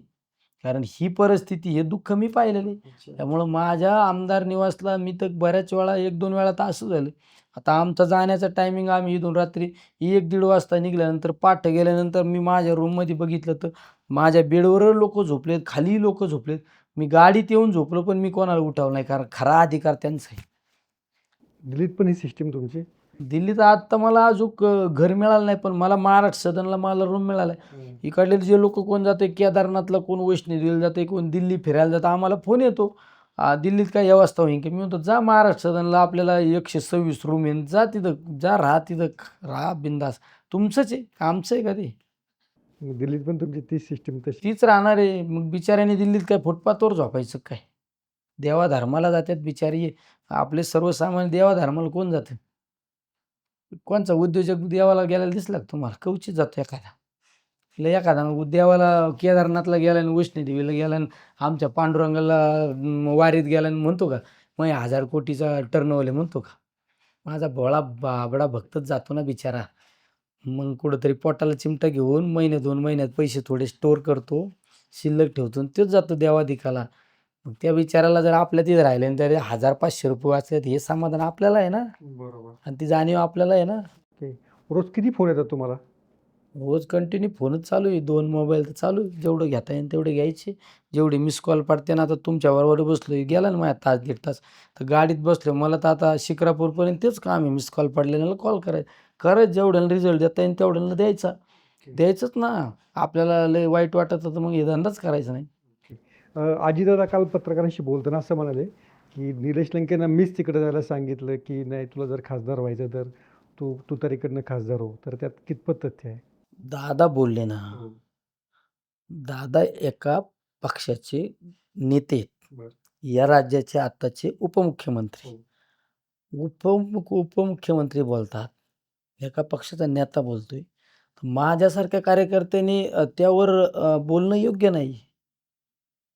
कारण ही परिस्थिती हे दुःख मी पाहिलेलं आहे. त्यामुळं माझ्या आमदार निवासला मी तर बऱ्याच वेळा 1-2 वेळा तर असं झालं. आता आमचा जाण्याचा टायमिंग आम्ही इथून रात्री 1-1:30 वाजता निघाल्यानंतर पहाटे गेल्यानंतर मी माझ्या रूममध्ये बघितलं तर माझ्या बेडवर लोक झोपलेत, खाली लोक झोपलेत. मी गाडीत येऊन झोपलो पण मी कोणाला उठवलं नाही, कारण खरा अधिकार त्यांचा आहे. दिल्लीत पण ही सिस्टीम तुमची? दिल्लीत आत्ता मला अजून घर मिळालं नाही, पण मला महाराष्ट्र सदनला मला रूम मिळाला आहे. इकडले जे लोक कोण जाते केदारनाथला, कोण वैष्णोदेवीला जाते, कोण दिल्ली फिरायला जातं, आम्हाला फोन येतो दिल्लीत काय व्यवस्था होईल की. मी म्हणतो जा महाराष्ट्र सदनला, आपल्याला 126 रूम आहे, जा तिथं, जा राहा तिथं, राहा बिंदास, तुमचंच आहे आमचं आहे का ते? दिल्लीत पण तुमची तीच सिस्टीम तशी? तीच राहणार आहे. मग बिचाऱ्याने दिल्लीत काय फुटपाथवर झोपायचं काय? देवाधर्माला जातात बिचारी. आपले सर्वसामान्य देवाधर्माला कोण जातं? कोणचा उद्योजक देवाला गेलेला दिसला का तुम्हाला? कवचित जातो एखादा. एखादा देवाला केदारनाथला गेला आणि वैष्णोदेवीला गेला आणि आमच्या पांडुरंगाला वारीत गेला आणि म्हणतो का मग 1000 कोटीचा टर्नओव्हर म्हणतो का? माझा भोळा बाबडा भक्तच जातो ना बिचारा. मग कुठंतरी पोटाला चिमटा घेऊन महिने 2 महिन्यात पैसे थोडे स्टोअर करतो, शिल्लक ठेवतो आणि तोच जातो देवाधिकाला. मग त्या बिचाराला जर आपल्या तिथे राहिले आणि त्याचे ₹1000-500 वाचले हे समाधान आपल्याला आहे ना, बरोबर. आणि ती जाणीव आपल्याला आहे ना. रोज किती फोन येतात तुम्हाला? रोज कंटिन्यू फोनच चालू आहे. 2 मोबाईल तर चालू आहे. जेवढं घेता येईल तेवढे घ्यायचे. जेवढे मिस कॉल पडते ना, आता तुमच्याबरोबर बसलो गेला ना माझ्या तास 1.5 तास. तर गाडीत बसलो मला तर आता शिक्रापूरपर्यंत तेच काम आहे. मिस कॉल पडलेल्याला कॉल करायचं जेवढ्याला रिझल्ट देता येईल तेवढ्याला द्यायचा. द्यायचंच ना. आपल्याला लय वाईट वाटत तर मग हे धंदाच करायचा नाही. अजितदादा काल पत्रकारांशी बोलताना असं म्हणाले की निलेश लंकेंना मीच तिकडे जायला सांगितलं की नाही तुला जर खासदार व्हायचं तर तू तर इकडनं खासदार हो. तर त्यात कितपत तथ्य आहे? दादा बोलले ना, दादा एका पक्षाचे नेते आहेत. या राज्याचे आत्ताचे उपमुख्यमंत्री. उपमुख्यमंत्री बोलतात, एका पक्षाचा नेता बोलतोय. माझ्यासारख्या कार्यकर्त्यांनी त्यावर बोलणं योग्य नाही.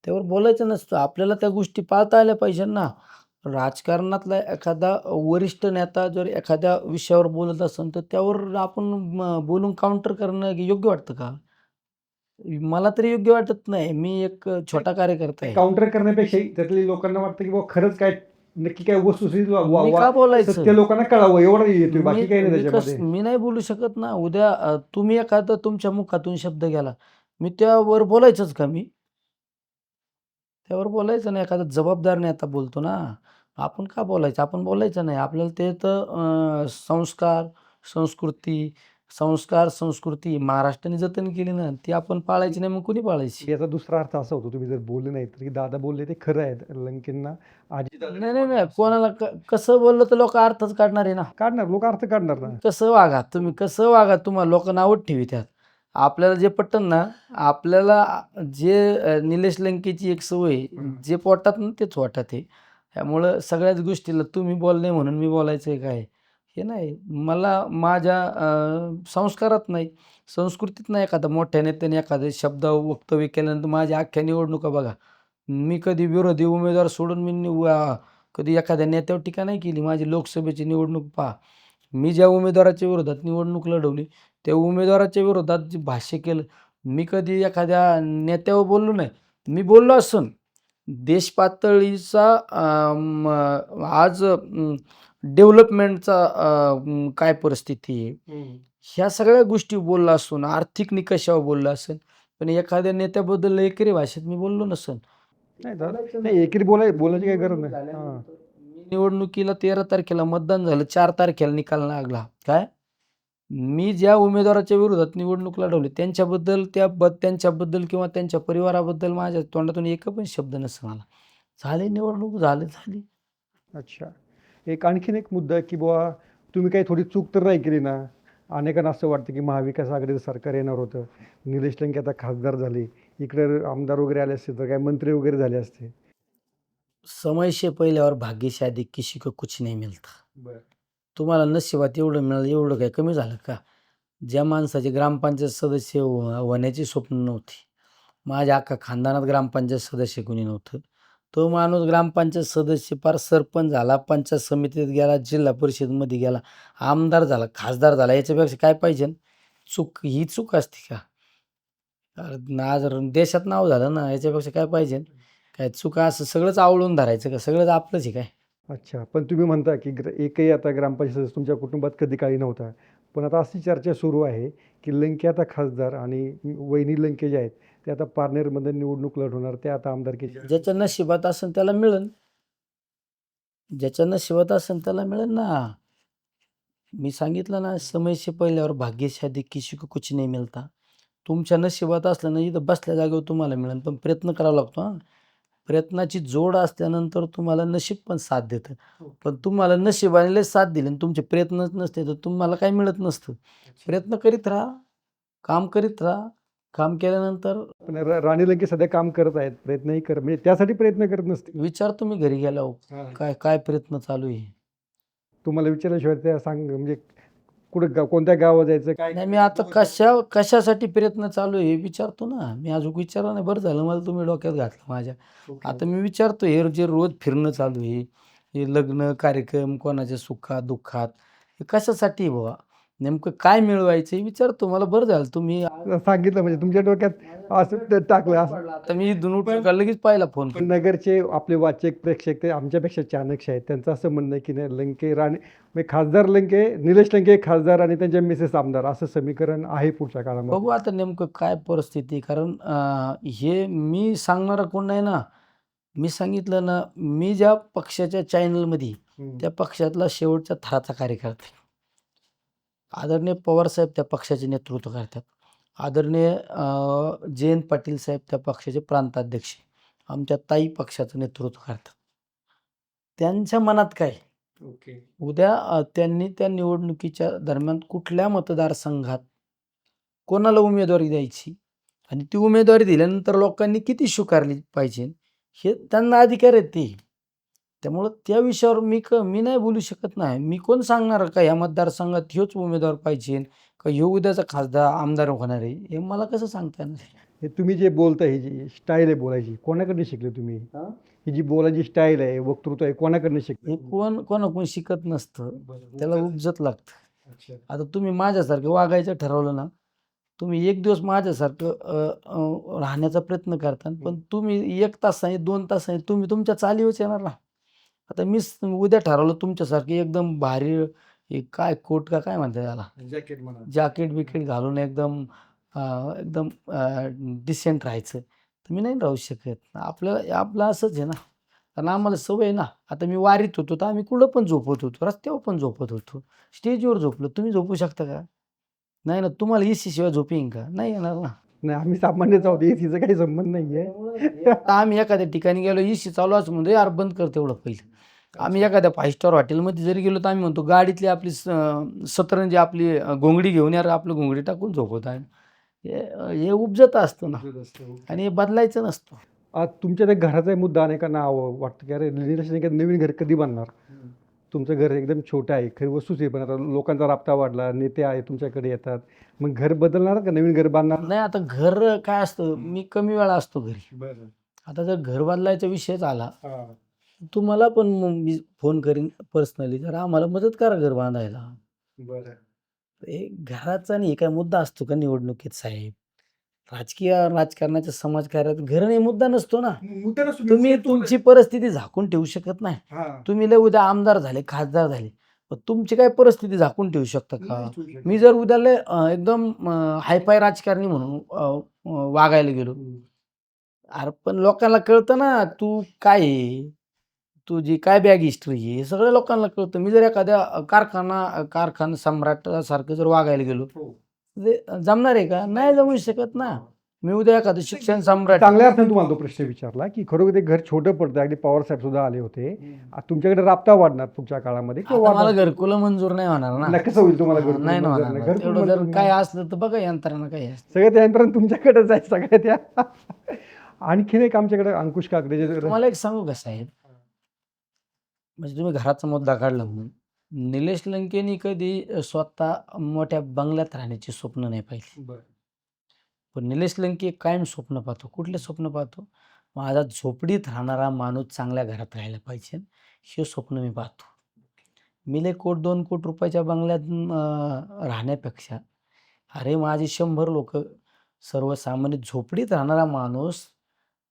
त्यावर बोलायचं नसतं. आपल्याला त्या गोष्टी पाळता आल्या पाहिजे ना. राजकारणातला एखादा वरिष्ठ नेता जर एखाद्या विषयावर बोलत असेल तर त्यावर आपण बोलून काउंटर करणं योग्य वाटतं का? मला तरी योग्य वाटत नाही. मी एक छोटा कार्यकर्ता आहे. काउंटर करण्यापेक्षा त्यातल्या लोकांना वाटतं की बाबा खरंच काय नक्की काय वस्तुस्थिती मी का बोलायचं सत्य लोकांना कळावं एवढं येतोय, बाकी काही नाही त्याच्यामध्ये. मी नाही बोलू शकत ना. उद्या तुम्ही एखादा तुमच्या मुखातून शब्द गेला, मी त्यावर बोलायचंच का मी? त्यावर बोलायचं नाही. एखादा जबाबदार नेता बोलतो ना, आपण का बोलायचं? आपण बोलायचं नाही. आपल्याला ते तर संस्कृती महाराष्ट्राने जतन केली ना, ती आपण पाळायची नाही, मग कुणी पाळायची? याचा दुसरा अर्थ असा होतो, तुम्ही जर बोलले नाही तर की दादा बोलले ते खरं आहे, लंकेंना नाही. कोणाला कसं बोललं तर लोकं अर्थच काढणार आहे ना. काढणार, लोक अर्थ काढणार ना. तुम्ही कसं वागा, तुम्हाला लोकं नावच ठेवित्यात. आपल्याला जे पटन ना, आपल्याला जे निलेश लंकेची एक सवय आहे, जे पोटात ना तेच वाटात आहे. त्यामुळं सगळ्याच गोष्टीला तुम्ही बोलले म्हणून मी बोलायचं आहे काय? हे नाही. मला माझ्या संस्कारात नाही, संस्कृतीत नाही. एखादा मोठ्या नेत्याने एखादे शब्द वक्तव्य केल्यानंतर माझ्या अख्ख्या निवडणुका बघा, मी कधी विरोधी उमेदवार सोडून कधी एखाद्या नेत्यावर टीका नाही केली. माझी लोकसभेची निवडणूक पहा, मी ज्या उमेदवाराच्या विरोधात निवडणूक लढवली, त्या उमेदवाराच्या विरोधात जे भाष्य केलं, मी कधी एखाद्या नेत्यावर बोललो नाही. मी बोललो असन, देश पातळीचा आज डेव्हलपमेंटचा काय परिस्थिती आहे, ह्या सगळ्या गोष्टी बोललो असून, आर्थिक निकषावर बोललो असेल, पण एखाद्या नेत्याबद्दल एकरी भाषेत मी बोललो नसन. नाही दादा, नाही एकेरी बोलायची काही गरज नाही. हां. मी निवडणुकीला 13 तारखेला मतदान झालं, 4 तारखेला निकाल लागला. काय? मी ज्या उमेदवाराच्या विरोधात निवडणूक लढवली त्यांच्याबद्दल किंवा त्यांच्या परिवाराबद्दल माझ्या तोंडातून एक पण शब्द नसेल आला. झाली निवडणूक, झाली. अच्छा. आणखीन एक मुद्दा आहे की बुवा तुम्ही काही थोडी चूक तर नाही केली ना. अनेकांना असं वाटतं की महाविकास आघाडीचं सरकार येणार होतं, निलेश लंके आता खासदार झाले, इकडे आमदार वगैरे आले असते तर काय मंत्री वगैरे झाले असते. समय से पहले और भाग्य से अधिक किसी को कुछ नहीं मिलता. बरं. तुम्हाला नशिबात एवढं मिळालं, एवढं काय कमी झालं का? ज्या माणसाचे ग्रामपंचायत सदस्य होण्याची स्वप्न नव्हती, माझ्या अख्खा खानदानात ग्रामपंचायत सदस्य कोणी नव्हतं, तो माणूस ग्रामपंचायत सदस्य पार सरपंच झाला, पंचायत समितीत गेला, जिल्हा परिषदमध्ये गेला, आमदार झाला, खासदार झाला. याच्यापेक्षा काय पाहिजे? ही चूक असते का? आज देशात नाव झालं ना, याच्यापेक्षा काय पाहिजे? काय चूक असं सगळंच आवळून धरायचं का? सगळंच आपलंच आहे काय? अच्छा. पण तुम्ही म्हणता की एकही आता ग्रामपंचायत सदस्य तुमच्या कुटुंबात कधी काळी नव्हता. पण आता अशी चर्चा सुरू आहे की लंके आता खासदार आणि वहिनी लंके जे आहेत ते आता पारनेरमध्ये निवडणूक लढवणार, ते आता आमदारकीच्या. ज्याच्या नशिबात असेल त्याला मिळेल. ज्याच्या नशिबात असेल त्याला मिळेल ना. मी सांगितलं ना, समय से पहले और भाग्य से अधिक किसी को कुछ नहीं मिलता. तुमच्या नशिबात असलं ना, इथं बसल्या जागेवर तुम्हाला मिळेल, पण प्रयत्न करावा लागतो हां. प्रयत्नाची जोड असल्यानंतर तुम्हाला नशीब पण साथ देतं. पण तुम्हाला नशिबाने लय साथ दिली आणि तुमचे प्रयत्नच नसते, तर तुम्हाला काही मिळत नसतं. प्रयत्न करीत राहा, काम करीत राहा. काम केल्यानंतर पण राणी लंके सध्या काम करत आहेत, प्रयत्नही करत, म्हणजे त्यासाठी प्रयत्न करत नसते. विचार तुम्ही घरी गेल्यावर, हां. काय काय प्रयत्न चालू आहे? तुम्हाला विचारल्याशिवाय त्या म्हणजे कुठं कोणत्या गावात जायचं काय. नाही, मी आता कशासाठी प्रयत्न चालू आहे हे विचारतो ना. मी अजून विचारलं नाही. बरं झालं मला तुम्ही डोक्यात घातलं माझ्या. आता मी विचारतो, हे जे रोज फिरणं चालू आहे, हे लग्न कार्यक्रम कोणाच्या सुखात दुःखात, हे कशासाठी आहे बुवा? नेमकं काय मिळवायचं हे विचारतो. मला बरं झालं तुम्ही सांगितलं, म्हणजे तुमच्या डोक्यात असं टाकलं असं. आता मी इथून उठून का लगेच पाहिला फोन. पण नगरचे आपले वाचक प्रेक्षक ते आमच्यापेक्षा चाणक्य आहेत. त्यांचं असं म्हणणं आहे की नाही, लंके राणी म्हणजे खासदार लंके, निलेश लंके खासदार आणि त्यांच्या मिसेस आमदार, असं समीकरण आहे पुढच्या काळामध्ये. बघू आता नेमकं काय परिस्थिती आहे. कारण हे मी सांगणारा कोण नाही ना. मी सांगितलं ना, मी ज्या पक्षाच्या चॅनलमध्ये त्या पक्षातला शेवटच्या थराचा कार्यकर्ता आहे. आदरणीय पवारसाहेब त्या पक्षाचे नेतृत्व करतात. आदरणीय जयंत पाटील साहेब त्या पक्षाचे प्रांताध्यक्ष, आमच्या ताई पक्षाचं नेतृत्व करतात. त्यांच्या मनात काय? ओके. उद्या त्यांनी त्या निवडणुकीच्या दरम्यान कुठल्या मतदारसंघात कोणाला उमेदवारी द्यायची आणि ती उमेदवारी दिल्यानंतर लोकांनी किती स्वीकारली पाहिजे, हे त्यांना अधिकार आहे ते. त्यामुळं त्या विषयावर मी नाही बोलू शकत नाही. मी कोण सांगणार का ह्या मतदारसंघात ह्योच उमेदवार पाहिजे का ह्यो उद्याचा खासदार आमदार होणार आहे, हे मला कसं सांगता येणार? हे तुम्ही जे बोलता, ही जी स्टाईल आहे बोलायची, कोणाकडनं शिकले तुम्ही? ही जी बोलायची स्टाईल आहे, वक्तृत्व आहे, कोणाकडनं शिकले? हे कोणाकडून शिकत नसतं, त्याला उपजत लागतं. अच्छा. आता तुम्ही माझ्यासारखं वागायचं ठरवलं ना, तुम्ही एक दिवस माझ्यासारखं राहण्याचा प्रयत्न करता, पण तुम्ही 1 तासाने 2 तासाने तुम्ही तुमच्या चालीवरच येणार ना. आता मी उद्या ठरवलं तुमच्यासारखी एकदम भारी हे काय कोट का काय म्हणतात त्याला, जॅकेट म्हणा. जॅकेट बिकेट घालून एकदम एकदम डिसेंट राहायचं, तर मी नाही राहू शकत. आपलं असंच आहे ना, कारण आम्हाला सवय आहे ना. आता मी वारीत होतो तर आम्ही कुठं पण झोपत होतो, रस्त्यावर पण झोपत होतो, स्टेजवर झोपलो. तुम्ही झोपू शकता का? नाही ना. तुम्हाला एसी शिवाय झोप येईन का? नाही येणार ना. नाही, आम्ही सामान्यच आहोत, एसीचा काही संबंध नाहीये. आता आम्ही एखाद्या ठिकाणी गेलो, एसी चालू असं म्हणतो यार बंद कर तेवढं पहिलं. आम्ही एखाद्या 5 स्टार हॉटेलमध्ये जरी गेलो तर आम्ही म्हणतो गाडीतली आपली सतरंजी आपली घोंगडी घेऊन यार आपलं घोंगडी टाकून झोपत आहे. हे उपजत असतं ना, आणि हे बदलायचं नसतं. आज तुमच्या त्या घराचा मुद्दा अनेकांना वाटतं की अरे निलेश लंके नवीन घर कधी बांधणार. तुमचं घर एकदम छोटं आहे, खरी वस्तूच आहे, पण आता लोकांचा राबता वाढला, नेते आहे तुमच्याकडे येतात, मग घर बदलणार का नवीन घर बांधणार? नाही, आता घर काय असतं, मी कमी वेळा असतो घरी. बरं. आता जर घर बदलायचा विषयच आला, तुम्हाला पण मग मी फोन करीन पर्सनली, जर आम्हाला मदत करा घर बांधायला. बरं. हे घराचा आणि हे काय मुद्दा असतो का निवडणुकीत साहेब? राजकारणाच्या समाजकार्यात घर नाही मुद्दा नसतो ना. तुम्ही तुमची परिस्थिती झाकून ठेवू शकत नाही. तुम्ही लय उद्या आमदार झाले, खासदार झाले, पण तुमची काय परिस्थिती झाकून ठेवू शकता का? मी जर उद्या लय एकदम हायफाय राजकारणी म्हणून वागायला गेलो, अरे पण लोकांना कळतं ना तू काय आहे, तुझी काय बॅग हिस्ट्री आहे, हे सगळं लोकांना कळतं. मी जर एखाद्या कारखाना सम्राटासारखं जर वागायला गेलो, ते जमणार आहे का? नाही जमू शकत ना. मी उद्या एखादं शिक्षण सम्राट, चांगल्या अर्थाने तुम्हाला तो प्रश्न विचारला की खरोखर ते घर छोटं पडतं. अगदी पवार साहेब सुद्धा आले होते. आता तुमच्याकडे राबता वाढणार पुढच्या काळामध्ये आता मला घरकुलं मंजूर नाही होणार ना. कसं होईल तुम्हाला घरकुल नाही ना मंजूर होणार. नाही? घरकुल तेवढं मंजूर जर नाही. काय असलं तर बघा यंत्रणा काय असतं. सगळं त्या यंत्रणा तुमच्याकडेच आहे सगळ्या त्या. आणखीन एक आमच्याकडे अंकुश काकडे जे तुम्हाला एक सांगू का साहेब, म्हणजे तुम्ही घराचा मुद्दा काढला म्हणून, निलेश लंकेनी कधी स्वतः मोठ्या बंगल्यात राहण्याची स्वप्न नाही पाहिली. पण निलेश लंके कायम स्वप्न पाहतो. कुठले स्वप्न पाहतो? माझा झोपडीत राहणारा माणूस चांगल्या घरात राहायला पाहिजे, हे स्वप्न मी पाहतो. मी लय 2 कोटी रुपयाच्या बंगल्यात राहण्यापेक्षा, अरे माझे 100 लोक, सर्वसामान्य झोपडीत राहणारा माणूस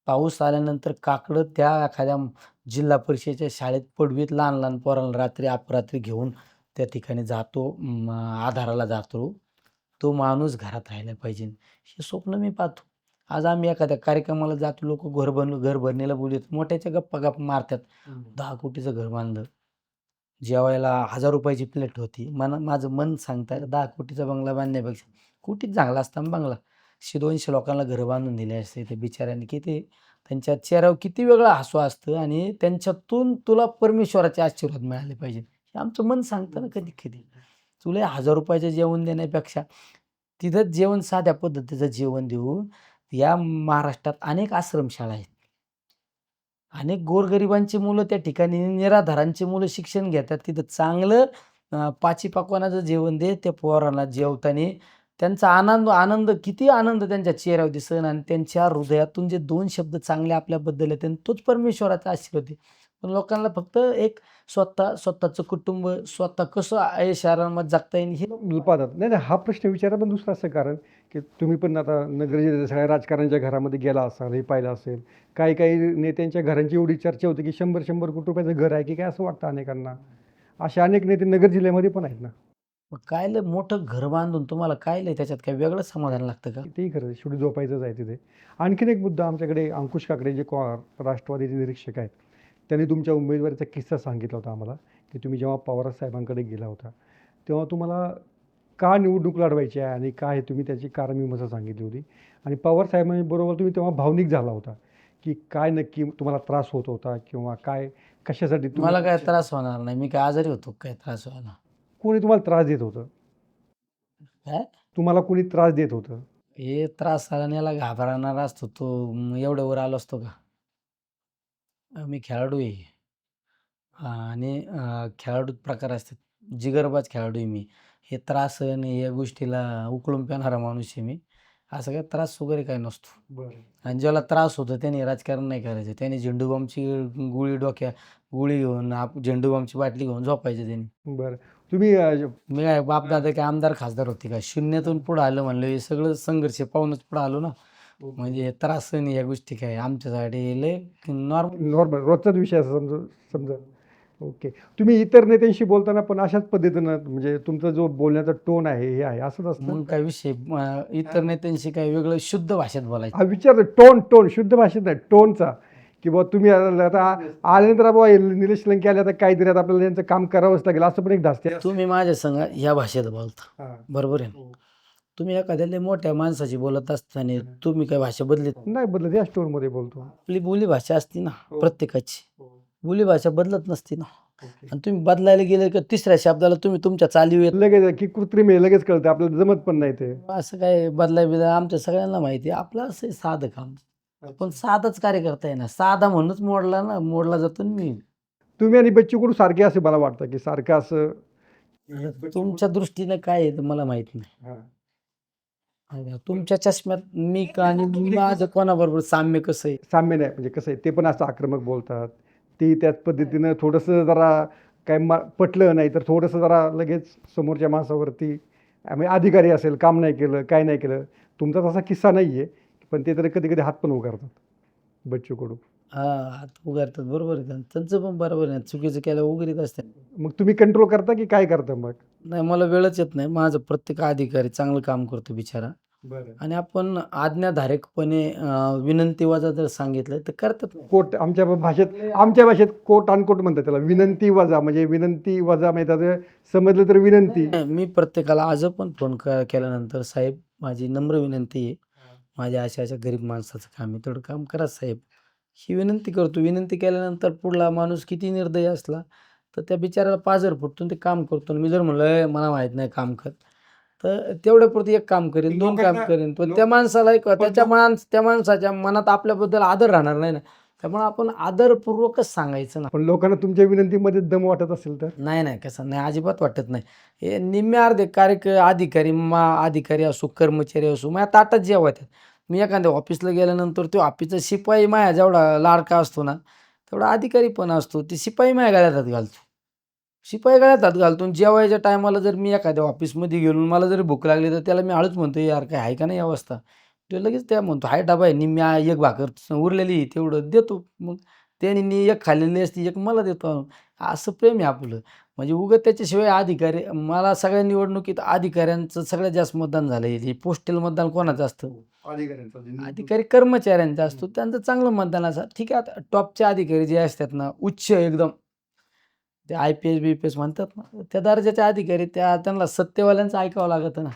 पाऊस आल्यानंतर काकडं त्या एखाद्या जिल्हा परिषदेच्या शाळेत पडवीत लहान लहान पोरांना रात्री अपरात्री घेऊन त्या ठिकाणी जातो, आधाराला जातो, तो माणूस घरात राहायला पाहिजे, हे स्वप्न मी पाहतो. आज आम्ही एखाद्या कार्यक्रमाला जातो, लोक घर भरणीला बोलत मोठ्याच्या गप्पा मारतात. 10 कोटीचं घर बांधलं, जेवायला 1000 रुपयाची प्लेट होती. माझं मन सांगतं 10 कोटीचा बंगला बांधण्यापेक्षा कोटीत चांगला असता बंगला. 100-200 लोकांना घरं बांधून दिले असते ते बिचाऱ्यांनी. किती त्यांच्या चेहऱ्यावर किती वेगळं हसू असतं, आणि त्यांच्यातून तुला परमेश्वराचे आशीर्वाद मिळाले पाहिजे, हे आमचं मन सांगतं ना कधी कधी. तुला 1000 रुपयाचं जेवण देण्यापेक्षा तिथंच जेवण साध्या पद्धतीचं जेवण देऊन, या महाराष्ट्रात अनेक आश्रमशाळा आहेत, अनेक गोरगरिबांची मुलं त्या ठिकाणी, निराधारांची मुलं शिक्षण घेतात, तिथं चांगलं पाची पकवानाचं जेवण दे. त्या पोरांना जेवताना त्यांचा आनंद किती आनंद त्यांच्या चेहऱ्यावर दिसन, आणि त्यांच्या हृदयातून जे 2 शब्द चांगले आपल्याबद्दल येते, तोच परमेश्वराचा आशीर्वाद आहे. पण लोकांना फक्त एक स्वतःचं कुटुंब, स्वतः कसं ऐश आरामात जगता येईल हे पाहतात. नाही नाही, हा प्रश्न विचारा पण दुसरं असं कारण की तुम्ही पण आता नगर सगळ्या राजकारण्यांच्या घरामध्ये गेला असाल, हे पाहिलं असेल. काही काही नेत्यांच्या घरांची एवढी चर्चा होती की 100-100 कोटी रुपयाचं घर आहे की काय, असं वाटतं अनेकांना. असे अनेक नेते नगर जिल्ह्यामध्ये पण आहेत ना. मग काय लय मोठं घर बांधून तुम्हाला काय लय त्याच्यात काय वेगळं समाधान लागतं का? तेही खरं, शेवटी झोपायचंच आहे तिथे. आणखीन एक मुद्दा आमच्याकडे, अंकुश काकडे जे राष्ट्रवादीचे निरीक्षक आहेत, त्यांनी तुमच्या उमेदवारीचा किस्सा सांगितला होता आम्हाला की तुम्ही जेव्हा पवार साहेबांकडे गेला होता तेव्हा तुम्हाला का निवडणूक लढवायची आहे आणि काय तुम्ही त्याची कारणमीमांसा सांगितली होती. आणि पवार साहेबांबरोबर तुम्ही तेव्हा भावनिक झाला होता की काय नक्की तुम्हाला त्रास होत होता किंवा काय, कशासाठी मला काय त्रास होणार नाही, मी काय आजारी होतो काय त्रास व्हायला? कोणी तुम्हाला त्रास देत होतं? काय तुम्हाला कोणी त्रास देत होतं? हे त्रास आला याला घाबरणार असतो तो, एवढ्या वर आलो असतो का? मी खेळाडू आहे, आणि खेळाडू प्रकार असतात, जिगरबाज खेळाडू आहे मी. हे त्रास आणि या गोष्टीला उकळून पेणारा माणूस आहे मी. असं काय त्रास वगैरे काय नसतो. बरं. आणि ज्याला त्रास होतो त्याने राजकारण नाही करायचं, त्याने झेंडूबामची गोळी घेऊन झेंडूबामची बाटली घेऊन झोपायचं त्याने. बरं. तुम्ही मी काय बापदादा काय आमदार खासदार होते का? शून्यातून पुढं आलं म्हणलं, हे सगळं संघर्ष पाहूनच पुढं आलो ना. म्हणजे हे त्रास आणि या गोष्टी काय आमच्यासाठी लय नॉर्मल. नॉर्मल रोजचाच विषय असं समजा. ओके. तुम्ही इतर नेत्यांशी बोलताना पण अशाच पद्धतीनं म्हणजे तुमचा जो बोलण्याचा टोन आहे हे आहे असंच असतं? मग काय विषय इतर नेत्यांशी काय वेगळं शुद्ध भाषेत बोलायचं. हा विचार टोन शुद्ध भाषेत नाही टोनचा की बुवा तुम्ही आता आल्यानंतर बाबा निलेश लंके आले आता काहीतरी आता आपल्याला यांचं काम करावंच लागेल असं पण एक धास्ती आहे. तुम्ही माझ्या संग ह्या भाषेत बोलता, हा. बरोबर आहे ना? तुम्ही एखाद्या लय मोठ्या माणसाची बोलत असताना तुम्ही काय भाषा बदलत नाही बदलत याच टोन मध्ये बोलतो. आपली बोली भाषा असती ना हो. प्रत्येकाची, बोली भाषा बदलत नसती ना. ओके. आणि तुम्ही बदलायला गेले का तिसऱ्या शब्दाला तुम्ही तुमच्या चालीव येत लगेच की कृत्रिम आहे लगेच कळतं आपल्याला जमत पण नाही ते. असं काय बदलाय बिदला आमच्या सगळ्यांना माहिती आहे. आपलं असं आहे साधं काम. पण साधाच कार्यकर्ता आहे ना, साधा म्हणूनच मोडला जातो ना मी. तुम्ही आणि बच्चू कडू सारखे असे मला वाटतं की सारखं असं तुमच्या दृष्टीने काय आहे ते मला माहित नाही. हा. तुमच्या चष्म्यात मी का आणि माझं कोणाबरोबर साम्य कसं आहे? साम्य नाही म्हणजे कसं आहे ते पण असं आक्रमक बोलतात ते त्याच पद्धतीनं थोडंसं जरा काय पटलं नाही तर थोडंसं जरा लगेच समोरच्या माणसावरती म्हणजे अधिकारी असेल काम नाही केलं काय नाही केलं तुमचा तसा किस्सा नाही आहे पण ते तरी कधी कधी हात पण उगारतात बच्चू कडू. हा, हात उगारतात, बरोबर आहे. त्यांचं पण बरोबर आहे. चुकीचं केलं उघडीत असते. मग तुम्ही कंट्रोल करता की काय करता मग? नाही, मला वेळच येत नाही. माझं प्रत्येक अधिकारी चांगलं काम करतो बिचारा. बरं. आणि आपण आज्ञाधारकपणे विनंती वजा जर सांगितलं तर करतात. कोट आमच्या भाषेत कोट अनकोट म्हणतात त्याला विनंती वजा म्हणजे विनंती वजा म्हणजे समजलं तर विनंती. मी प्रत्येकाला आज पण फोन केल्यानंतर साहेब माझी नम्र विनंती आहे, माझ्या अशा गरीब माणसाचं काम आहे, तेवढं काम करा साहेब, ही विनंती करतो. विनंती केल्यानंतर पुढला माणूस किती निर्दयी असला तर त्या बिचाराला पाजर फुटतो ते काम करतो. मी जर म्हणलं मला माहीत नाही काम कर तर तेवढ्यापुरती एक काम करेन, 2 काम करेन, पण त्या माणसाला त्या माणसाच्या मनात आपल्याबद्दल आदर राहणार नाही ना. त्यामुळे आपण आदरपूर्वकच सांगायचं ना. पण लोकांना तुमच्या विनंतीमध्ये दम वाटत असेल तर? नाही कसं नाही, अजिबात वाटत नाही. हे निम्मे अर्धे अधिकारी असो कर्मचारी असो माझ्या ताटात जेवायतात. मी एखाद्या ऑफिसला गेल्यानंतर तो ऑफिसचा शिपाई माझ्या जेवढा लाडका असतो ना तेवढा अधिकारी पण असतो. ते शिपाई माझ्या गळ्यात हात घालतो. जेवायच्या टायमाला जर मी एखाद्या ऑफिसमध्ये गेलो मला जरी भूक लागली तर त्याला मी हळूच म्हणतो यार काय आहे का नाही अवस्था. तो लगेच त्या म्हणतो हाय डबा आहे निम्मी एक भाकर उरलेली तेवढं देतो. मग त्याने एक खाल्लेली असती एक मला देतो. असं प्रेम आहे आपलं. म्हणजे उगाच त्याच्याशिवाय अधिकारी मला सगळ्या निवडणुकीत अधिकाऱ्यांचं सगळ्यात जास्त मतदान झालं आहे. पोस्टल मतदान कोणाचं असतं? अधिकारी कर्मचाऱ्यांचा असतो. त्यांचं चांगलं मतदान असं ठीक आहे. आता टॉपचे अधिकारी जे असतात ना उच्च एकदम ते IPS BPS म्हणतात ना त्या दर्जाचे अधिकारी त्यांना सत्तेवाल्यांचं ऐकावं लागतं ना.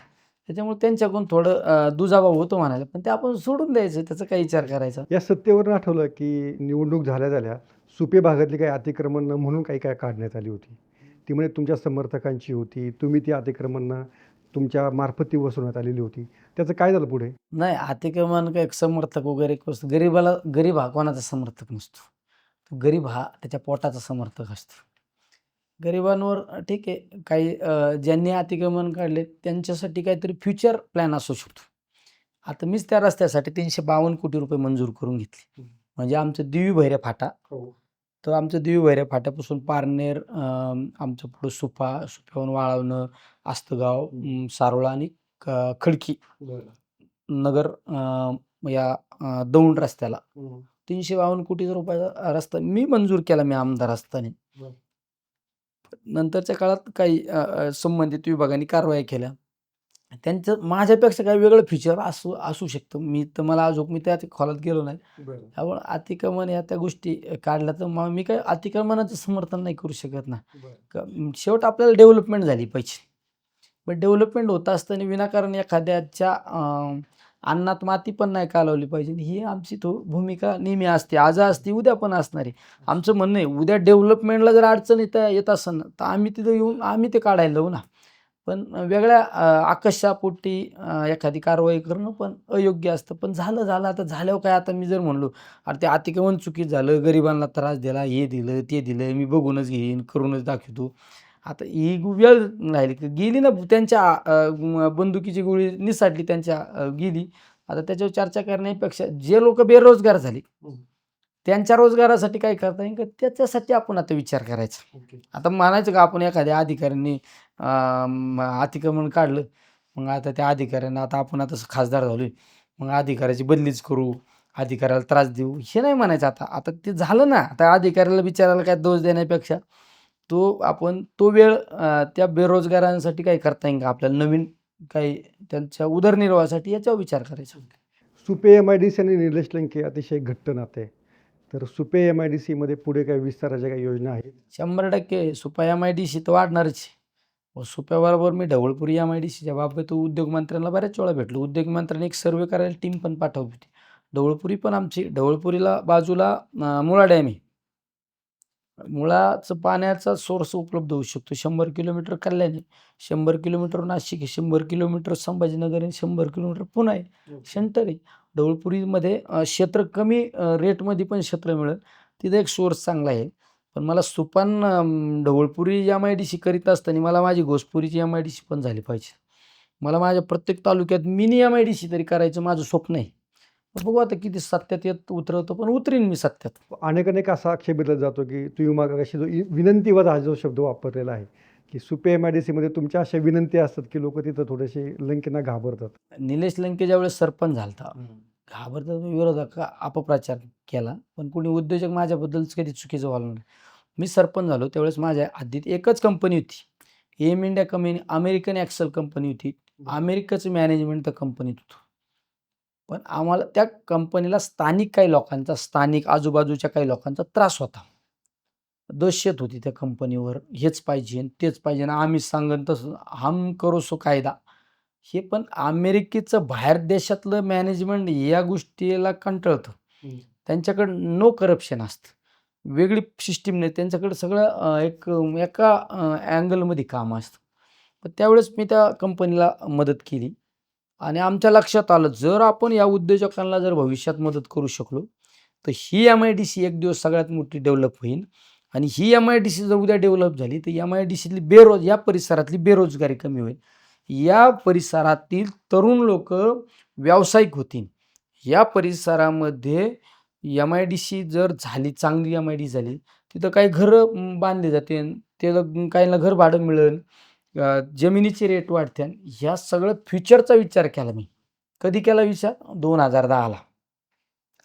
त्याच्यामुळे त्यांच्याकडून थोडं दुजाभाव होतो म्हणायला, पण ते आपण सोडून द्यायचं, त्याचा काही विचार करायचा. या सत्तेवरून आठवलं की निवडणूक झाल्या सुपे भागातली काही अतिक्रमण म्हणून काही काढण्यात आली होती. ती म्हणजे तुमच्या समर्थकांची होती. तुम्ही ती अतिक्रमण तुमच्या मार्फत ती वसवण्यात आलेली होती. त्याचं काय झालं पुढे? नाही, अतिक्रमण काय समर्थक वगैरे गरीब हा कोणाचा समर्थक नसतो. तो गरीब हा त्याच्या पोटाचा समर्थक असतो. गरिबांवर ठीक आहे काही ज्यांनी अतिक्रमण काढले त्यांच्यासाठी काहीतरी फ्युचर प्लॅन असू शकतो. आता मीच त्या रस्त्यासाठी 352 कोटी रुपये मंजूर करून घेतले. म्हणजे आमचं दिवी-भैऱ्या फाटा तर आमचं दिवी-भैऱ्या फाट्यापासून पारनेर आमचं पुढं सुप्याहून वाळवणं, आस्तगाव, सारोळा आणि खडकी नगर या दौंड रस्त्याला 352 कोटी रुपयाचा रस्ता मी मंजूर केला मी आमदार असताना. नंतरच्या काळात काही संबंधित विभागांनी कारवाई केल्या. त्यांचं माझ्यापेक्षा काही वेगळं फीचर असू शकतं. मला अजून मी त्या खोलात गेलो नाही. त्यामुळे अतिक्रमण या त्या गोष्टी काढल्या तर मी काय अतिक्रमणाचं समर्थन नाही करू शकत ना. शेवट आपल्याला डेव्हलपमेंट झाली पाहिजे. पण डेव्हलपमेंट होत असताना विनाकारण एखाद्याच्या अन्नात माती पण नाही कालवली पाहिजे. ही आमची भूमिका नेहमी असते, आज असते, उद्या पण असणार आहे. आमचं म्हणणं आहे उद्या डेव्हलपमेंटला जर अडचण येत असेल ना तर आम्ही तिथं येऊन आम्ही ते काढायला लावू ना. पण वेगळ्या आकर्षापोटी एखादी कारवाई करणं पण अयोग्य असतं. पण झालं आता झाल्यावर काय आता मी जर म्हणलो अरे ते अतिक्रमण चुकीचं झालं, गरिबांना त्रास दिला, हे दिलं ते दिलं, मी बघूनच घेईन करूनच दाखवतो. आता ही वेळ राहिली की गेली ना त्यांच्या बंदुकीची गोळी निसाटली गेली. आता त्याच्यावर चर्चा करण्यापेक्षा जे लोक बेरोजगार झाले त्यांच्या रोजगारासाठी काय करता येईल का त्याच्यासाठी आपण आता विचार करायचा. आता म्हणायचं का आपण एखाद्या अधिकाऱ्यांनी अतिक्रमण काढलं मग आता त्या अधिकाऱ्यांना आपण आता खासदार झालोय मग अधिकाऱ्याची बदलीच करू, अधिकाऱ्याला त्रास देऊ हे नाही म्हणायचं. आता ते झालं ना. आता अधिकाऱ्याला बिचारायला काय दोष देण्यापेक्षा तो वेळ त्या बेरोजगारांसाठी काही करता येईल का आपल्याला, नवीन काही त्यांच्या उदरनिर्वाहासाठी याच्यावर विचार करायचा. सुपे MIDC आणि निलेश लंके अतिशय घट्ट नाते आहे. तर सुपे MIDC मध्ये पुढे काही विस्ताराच्या काही योजना आहेत? 100% सुपा MIDC तर वाढणारच आहे. सुप्याबरोबर मी ढवळपुरी MIDCच्या बाबतीत उद्योग मंत्र्यांना बऱ्याच वेळा भेटलो. उद्योग मंत्र्यांनी एक सर्वे करायला टीम पण पाठवली होती. ढवळपुरी पण आमची, ढवळपुरीला बाजूला मुळा डॅम आहे. मुळाचं पाण्याचा सोर्स उपलब्ध होऊ शकतो. 100 किलोमीटर कल्याण आहे, 100 किलोमीटर नाशिक आहे, 100 किलोमीटर संभाजीनगर आहे, 100 किलोमीटर पुणे आहे, सेंटर आहे. ढवळपुरीमध्ये क्षेत्र कमी रेटमध्ये पण क्षेत्र मिळेल, तिथे एक सोर्स चांगला आहे. पण मला सुपान ढवळपुरी MIDC करीत असताना मला माझी घोसपुरीची MIDC पण झाली पाहिजे. मला माझ्या प्रत्येक तालुक्यात मिनी MIDC तरी करायचं माझं स्वप्न आहे. बघू आता किती सत्यात येत उतरवतो, पण उतरीन मी सत्यात. अनेक असा आक्षेप दिला जातो की तुम्ही मागाशी जो विनंतीवाद हा जो शब्द वापरलेला आहे की सुपे MIDC मध्ये तुमच्या अशा विनंती असतात की लोक तिथं थोडेसे लंकेंना घाबरतात. निलेश लंके ज्यावेळेस सरपंच झालता, घाबरतात विरोधक अपप्रचार केला, पण कोणी उद्योजक माझ्याबद्दलच कधी चुकीचं बोललं नाही. मी सरपंच झालो त्यावेळेस माझ्या हद्दीत एकच कंपनी होती, M India company, American Axle company होती. अमेरिकेचं मॅनेजमेंट त्या कंपनीत होतं. पण आम्हाला त्या कंपनीला स्थानिक काही लोकांचा, स्थानिक आजूबाजूच्या काही लोकांचा त्रास होता. दहशत होती त्या कंपनीवर, हेच पाहिजे तेच पाहिजे, आम्ही सांगन तसं, हम करो सो कायदा. हे पण अमेरिकेचं बाहेर देशातलं मॅनेजमेंट या गोष्टीला कंटाळतं. त्यांच्याकडं नो करप्शन असतं, वेगळी सिस्टीम नाही त्यांच्याकडं, सगळं एका अँगलमध्ये काम असतं. पण त्यावेळेस मी त्या कंपनीला मदत केली आणि आमच्या लक्षात आलं, जर आपण या उद्योजकांना जर भविष्यात मदत करू शकलो तर ही MIDC एक दिवस सगळ्यात मोठी डेव्हलप होईल. आणि ही MIDC जर उद्या डेव्हलप झाली तर MIDCतली या परिसरातली बेरोजगारी कमी होईल, या परिसरातील तरुण लोक व्यावसायिक होतील. या परिसरामध्ये MIDC जर झाली, चांगली MIDC झाली, तिथं काही घरं बांधली जातील, ते काहींना घर भाडं मिळेल, जमिनीचे रेट वाढतील. ह्या सगळं फ्युचरचा विचार केला मी. कधी केला विचार? 2010ला.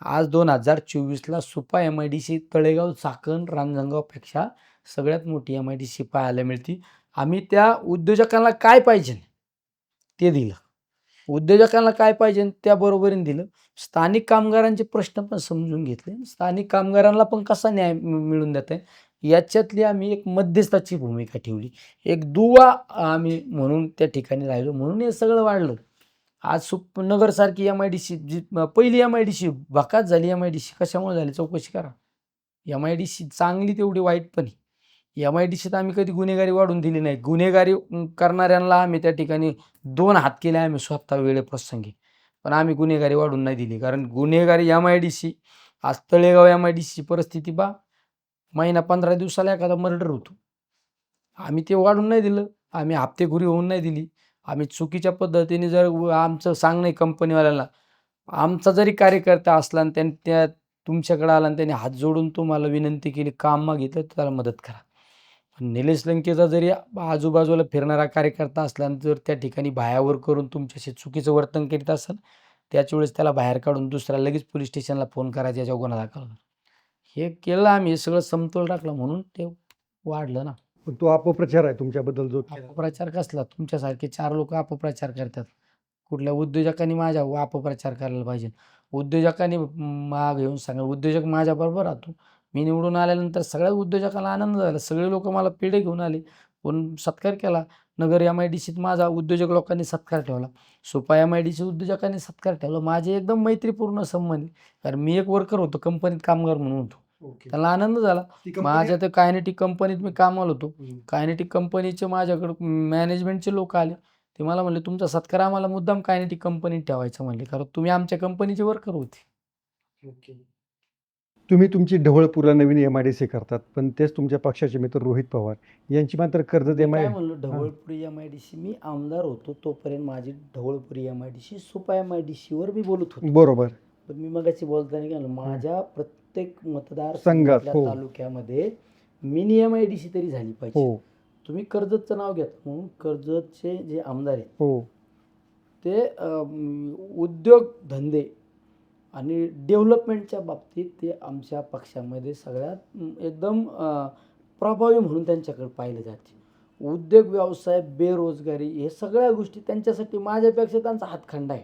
आज 2024ला सुपा MIDC तळेगाव, चाकण, रांजणगावपेक्षा सगळ्यात मोठी MIDC पाहायला मिळते. आम्ही त्या उद्योजकांना काय पाहिजे ते दिलं, उद्योजकांना काय पाहिजे त्या बरोबरीने दिलं. स्थानिक कामगारांचे प्रश्न पण समजून घेतले, स्थानिक कामगारांना पण कसा न्याय मिळून देत आहे याच्यातली आम्ही एक मध्यस्थाची भूमिका ठेवली, एक दुवा आम्ही म्हणून त्या ठिकाणी राहिलो, म्हणून हे सगळं वाढलं. आज नगरसारखी MIDC जी पहिली MIDC भकास झाली, MIDC कशामुळे झाली चौकशी करा. MIDC चांगली तेवढी वाईट पण आहे. MIDCत आम्ही कधी गुन्हेगारी वाढून दिली नाही. गुन्हेगारी करणाऱ्यांना आम्ही त्या ठिकाणी 2 हात केले आम्ही स्वतः वेळेप्रसंगी, पण आम्ही गुन्हेगारी वाढून नाही दिली. कारण गुन्हेगारी MIDC, आज तळेगाव MIDCची परिस्थिती बा, महिना 15 दिवसाला एखादा मर्डर होतो. आम्ही ते वाढून नाही दिलं, आम्ही हप्तेखोरी होऊन नाही दिली. आम्ही चुकीच्या पद्धतीने जर आमचं सांगणं कंपनीवाल्याला, आमचा जरी कार्यकर्ता असला आणि त्या तुमच्याकडे आला आणि त्याने हात जोडून तुम्हाला विनंती केली, काम मागितलं, तर त्याला मदत करा. निलेश लंकेचा जरी आजूबाजूला फिरणारा कार्यकर्ता असला आणि जर त्या ठिकाणी बायावर करून तुमच्याशी चुकीचं वर्तन करीत असेल, त्याच वेळेस त्याला बाहेर काढून दुसऱ्या लगेच पोलीस स्टेशनला फोन करायचा, याच्यावर गुन्हा दाखल होणार. हे केलं आम्ही, हे सगळं समतोल टाकलं, म्हणून ते वाढलं ना. पण तो अपप्रचार आहे तुमच्याबद्दल जो अपप्रचार कसला? तुमच्यासारखे 4 लोक अपप्रचार करतात. कुठल्या उद्योजकांनी माझ्या अपप्रचार करायला पाहिजे? उद्योजकांनी माग घेऊन सांगा, उद्योजक माझ्याबरोबर राहतो. मी निवडून आल्यानंतर सगळ्या उद्योजकांना आनंद झाला, सगळे लोक मला पेढे घेऊन आले, पण सत्कार केला. नगर MIDCत माझा उद्योजक लोकांनी सत्कार ठेवला, सुपा MIDC उद्योजकांनी सत्कार ठेवला. माझे एकदम मैत्रीपूर्ण संबंध, कारण मी एक वर्कर होतो, कंपनीत कामगार म्हणून होतो. त्याला आनंद झाला. माझ्या त्या कायनेटिक कंपनीत मी कामाला होतो. कायनेटिक कंपनीचे माझ्याकडे मॅनेजमेंटचे लोक आले, ते मला म्हणले, तुमचा सत्कार आम्हाला मुद्दाम कायनेटिक कंपनीत ठेवायचं म्हणले, कारण तुम्ही आमच्या कंपनीचे वर्कर होते. तुम्ही तुमची ढवळपुरा नवीन MIDC करतात, पण तेच तुमच्या पक्षाचे मित्र रोहित पवार यांची मात्र कर्जत काय म्हणलं, ढवळपुरी MIDC, मी आमदार होतो तोपर्यंत माझी ढवळपुरी MIDC सुपा MIDC वर मी बोलत होतो. बरोबर. पण मी मगाशी बोलताना काय म्हणलं, माझ्या प्रत्येक मतदार संघात, तालुक्यामध्ये मिनी MIDC तरी झाली पाहिजे. तुम्ही कर्जतचं नाव घेता, म्हणून कर्जतचे जे आमदार आहेत ते उद्योग धंदे आणि डेव्हलपमेंटच्या बाबतीत ते आमच्या पक्षामध्ये सगळ्यात एकदम प्रभावी म्हणून त्यांच्याकडे पाहिलं जाते. उद्योग व्यवसाय, बेरोजगारी हे सगळ्या गोष्टी त्यांच्यासाठी माझ्यापेक्षा त्यांचा हातखंडा आहे.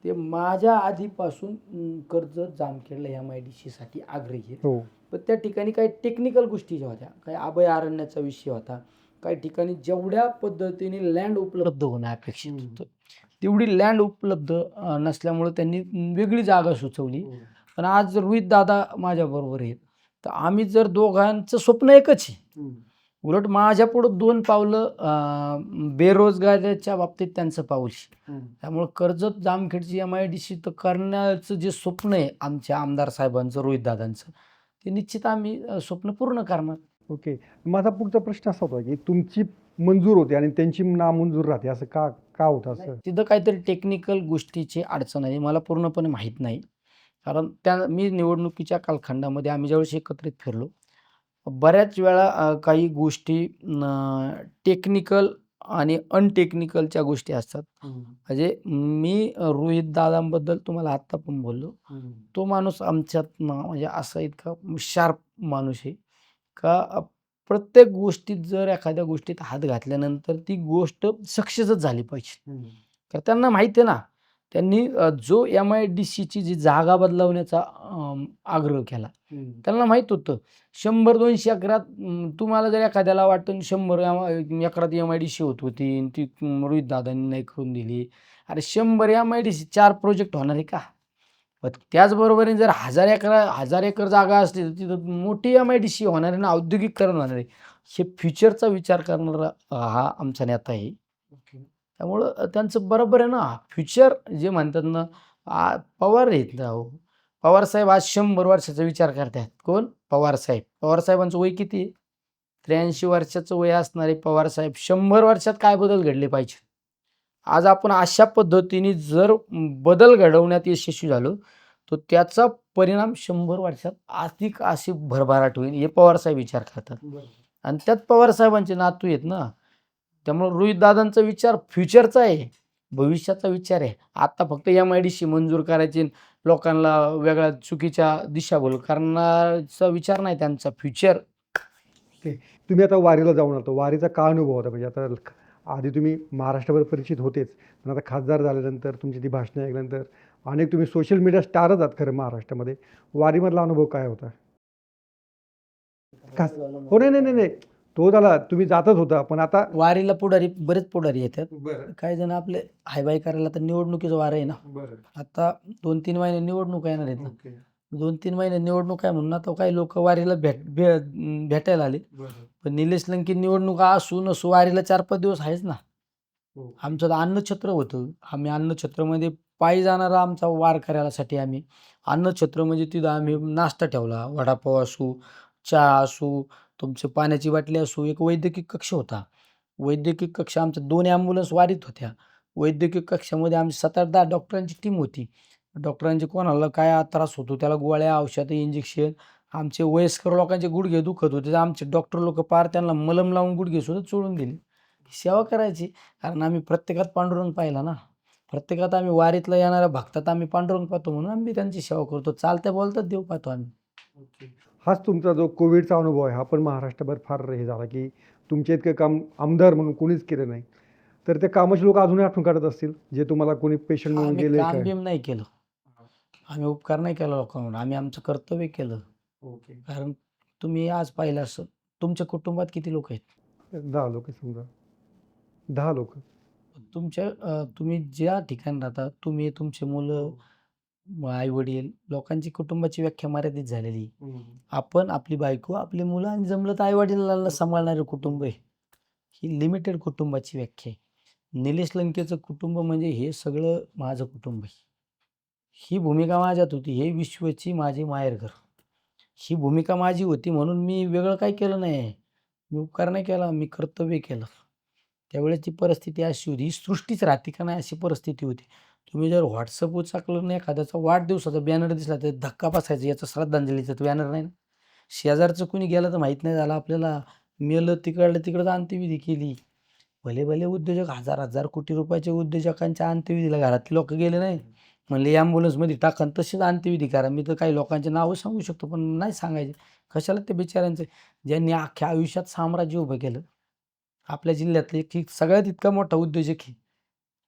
ते माझ्या आधीपासून कर्जत जामखेडला MIDCसाठी आग्रही आहेत. हो. पण त्या ठिकाणी काही टेक्निकल गोष्टी ज्या होत्या, काही अभयारण्याचा विषय होता, काही ठिकाणी जेवढ्या पद्धतीने लँड उपलब्ध होणं अपेक्षित होतं तेवढी लँड उपलब्ध नसल्यामुळं त्यांनी वेगळी जागा सुचवली. पण आज रोहित दादा माझ्याबरोबर आहेत, तर आम्ही जर दोघांचं स्वप्न एकच आहे. उलट माझ्या पुढं 2 पावलं बेरोजगारीच्या बाबतीत त्यांचं पाऊल आहे. त्यामुळं कर्जत जामखेडची MIDC तर करण्याचं जे स्वप्न आहे आमच्या आमदार साहेबांचं, रोहित दादांचं, ते निश्चित आम्ही स्वप्न पूर्ण करणार. ओके. माझा पुढचा प्रश्न असा होता की तुमची मंजूर होते आणि त्यांची नामंजूर राहते, असं का का होतं असं? तिथं काहीतरी टेक्निकल गोष्टीची अडचण आहे, मला पूर्णपणे माहीत नाही. कारण मी निवडणुकीच्या कालखंडामध्ये आम्ही ज्यावेळेस एकत्रित फिरलो, बऱ्याच वेळा काही गोष्टी टेक्निकल आणि अनटेक्निकलच्या गोष्टी असतात. म्हणजे मी रोहित दादांबद्दल तुम्हाला आत्ता पण बोललो, तो माणूस आमच्यात म्हणजे असा इतका शार्प माणूस आहे का प्रत्येक गोष्टीत जर एखाद्या गोष्टीत हात घातल्यानंतर ती गोष्ट सक्सेसच झाली पाहिजे. तर त्यांना माहिती आहे ना, त्यांनी जो MIDCची जी जागा बदलवण्याचा आग्रह केला, त्यांना माहीत होतं 100-200 एकरात तुम्हाला जर एखाद्याला वाटतं 100 एकरात MIDC होत होती आणि ती रोहित दादांनी नाही करून दिली. अरे 100 MIDC 4 प्रोजेक्ट होणार आहे का? पण त्याचबरोबरीने जर 1000 एकर जागा असली तर तिथं मोठी MIDC होणार आहे ना, औद्योगिकरण होणार आहे. हे फ्युचरचा विचार करणारा हा आमचा नेता आहे. त्यामुळं त्यांचं बरोबर आहे ना, फ्युचर जे म्हणतात ना, पवार आहेत ना हो. पवारसाहेब आज 100 वर्षाचा विचार करतात. कोण? पवारसाहेब. पवारसाहेबांचं वय किती आहे? 83 वर्षाचं वय असणारे पवारसाहेब 100 वर्षात काय बदल घडले पाहिजे? आज आपण अशा पद्धतीने जर बदल घडवण्यात यशस्वी झालो, तर त्याचा परिणाम 100 वर्षात अधिक अशी भरभराट होईल, हे पवारसाहेब विचार करतात. आणि त्यात पवारसाहेबांचे नातू आहेत ना, त्यामुळे रोहितदादांचा विचार फ्युचरचा आहे, भविष्याचा विचार आहे. आता फक्त MIDC मंजूर करायची, लोकांना वेगळ्या चुकीच्या दिशाभूल करण्याचा विचार नाही त्यांचा, फ्युचर. तुम्ही आता वारीला जाऊन आलो, वारीचा का अनुभव होता? म्हणजे आता आधी तुम्ही महाराष्ट्रभर परिचित होतेच, पण आता खासदार झाल्यानंतर तुमची ती भाषणं ऐकल्यानंतर अनेक तुम्ही सोशल मीडिया स्टारच आहात खरं महाराष्ट्रामध्ये. वारीमधला अनुभव काय होता? हो, नाही नाही नाही, तो झाला, तुम्ही जातच होता, पण आता वारीला बरेच पुढारी येतात. काही जण आपले हायबाय करायला, तर निवडणुकीचं वार आहे ना, आता 2-3 महिने निवडणूक येणार आहेत ना, 2-3 महिने निवडणूक आहे म्हणून आता काही लोक वारीला भेटायला आले. पण निलेश लंके निवडणूक असू नसू वारीला 4-5 दिवस आहेच ना. आमचं तर अन्नछत्र होतं, आम्ही अन्नछत्रमध्ये पायी जाणारा आमचा वार करायसाठी आम्ही अन्नछत्र म्हणजे तिथं आम्ही नाश्ता ठेवला, वडापाव असू, चहा असू, तुमची पाण्याची बाटली असू. एक वैद्यकीय कक्ष होता, वैद्यकीय कक्ष आमच्या 2 ॲम्ब्युलन्स वारीत होत्या. वैद्यकीय कक्षामध्ये आमची 7-8-10 डॉक्टरांची टीम होती. डॉक्टरांचे कोणाला काय त्रास होतो त्याला गोळ्या, औषधं, इंजेक्शन. आमचे वयस्कर लोकांचे गुडघे दुखत होते, तर आमचे डॉक्टर लोक पार त्यांना मलम लावून गुडघे सुद्धा चोळून दिले. सेवा करायची, कारण आम्ही प्रत्येकात पांडुरंग पाहिला ना, प्रत्येकात आम्ही वारीतला येणाऱ्या भक्तात आम्ही पांडुरंग पाहतो, म्हणून आम्ही त्यांची सेवा करतो. चालत्या बोलतात देव पाहतो आम्ही. हाच तुमचा जो कोविडचा अनुभव आहे, हा पण महाराष्ट्रभर फार हे झाला की तुमच्या इतकं काम आमदार म्हणून कोणीच केलं नाही. तर ते कामाचे लोक अजूनही आठवण काढत असतील, जे तुम्हाला कोणी पेशंट म्हणून आम्ही गेले काम काय? बिम नाही केलं, आम्ही उपकार नाही केला लोकांवर, आम्ही आमचं कर्तव्य केलं. कारण तुम्ही आज पाहिलं असं, तुमच्या कुटुंबात किती लोक आहेत? 10 लोक समजा, 10 लोक. तुम्ही ज्या ठिकाणी राहता, तुम्ही, तुमचे मुलं, आई वडील, लोकांची कुटुंबाची व्याख्या मर्यादित झालेली. आपण, आपली बायको, आपली मुलं आणि जमलं तर आई वडिलांना सांभाळणारे कुटुंब आहे, ही लिमिटेड कुटुंबाची व्याख्या आहे. निलेश लंकेचं कुटुंब म्हणजे हे सगळं माझं कुटुंब आहे. ही भूमिका माझ्यात होती, हे विश्वची माझी माहेरघर, ही भूमिका माझी होती, म्हणून मी वेगळं काही केलं नाही, मी उपकार नाही केला, मी कर्तव्य केलं. त्यावेळेची परिस्थिती अशी होती, ही सृष्टीच राहते का नाही अशी परिस्थिती होती. तुम्ही जर व्हॉट्सअप उचकलं नाही, एखाद्याचा वाढदिवसाचा बॅनर दिसला तर धक्का बसायचा, याचा श्रद्धांजलीचा बॅनर नाही ना. शेजारचं कोणी गेलं तर माहीत नाही झालं आपल्याला, मेलं तिकडं अंत्यविधी केली. भले भले उद्योजक 1000-1000 कोटी रुपयाचे उद्योजकांच्या अंत्यविधीला घरातले लोक गेले नाही, म्हणले ॲम्ब्युलन्समध्ये टाका आणि तसेच अंत्यविधी करा. मी तर काही लोकांचे नावं सांगू शकतो, पण नाही सांगायचे. कशाला ते बिचाऱ्यांचे, ज्यांनी अख्ख्या आयुष्यात साम्राज्य उभं केलं. आपल्या जिल्ह्यातले की सगळ्यात इतका मोठा उद्योजक आहे.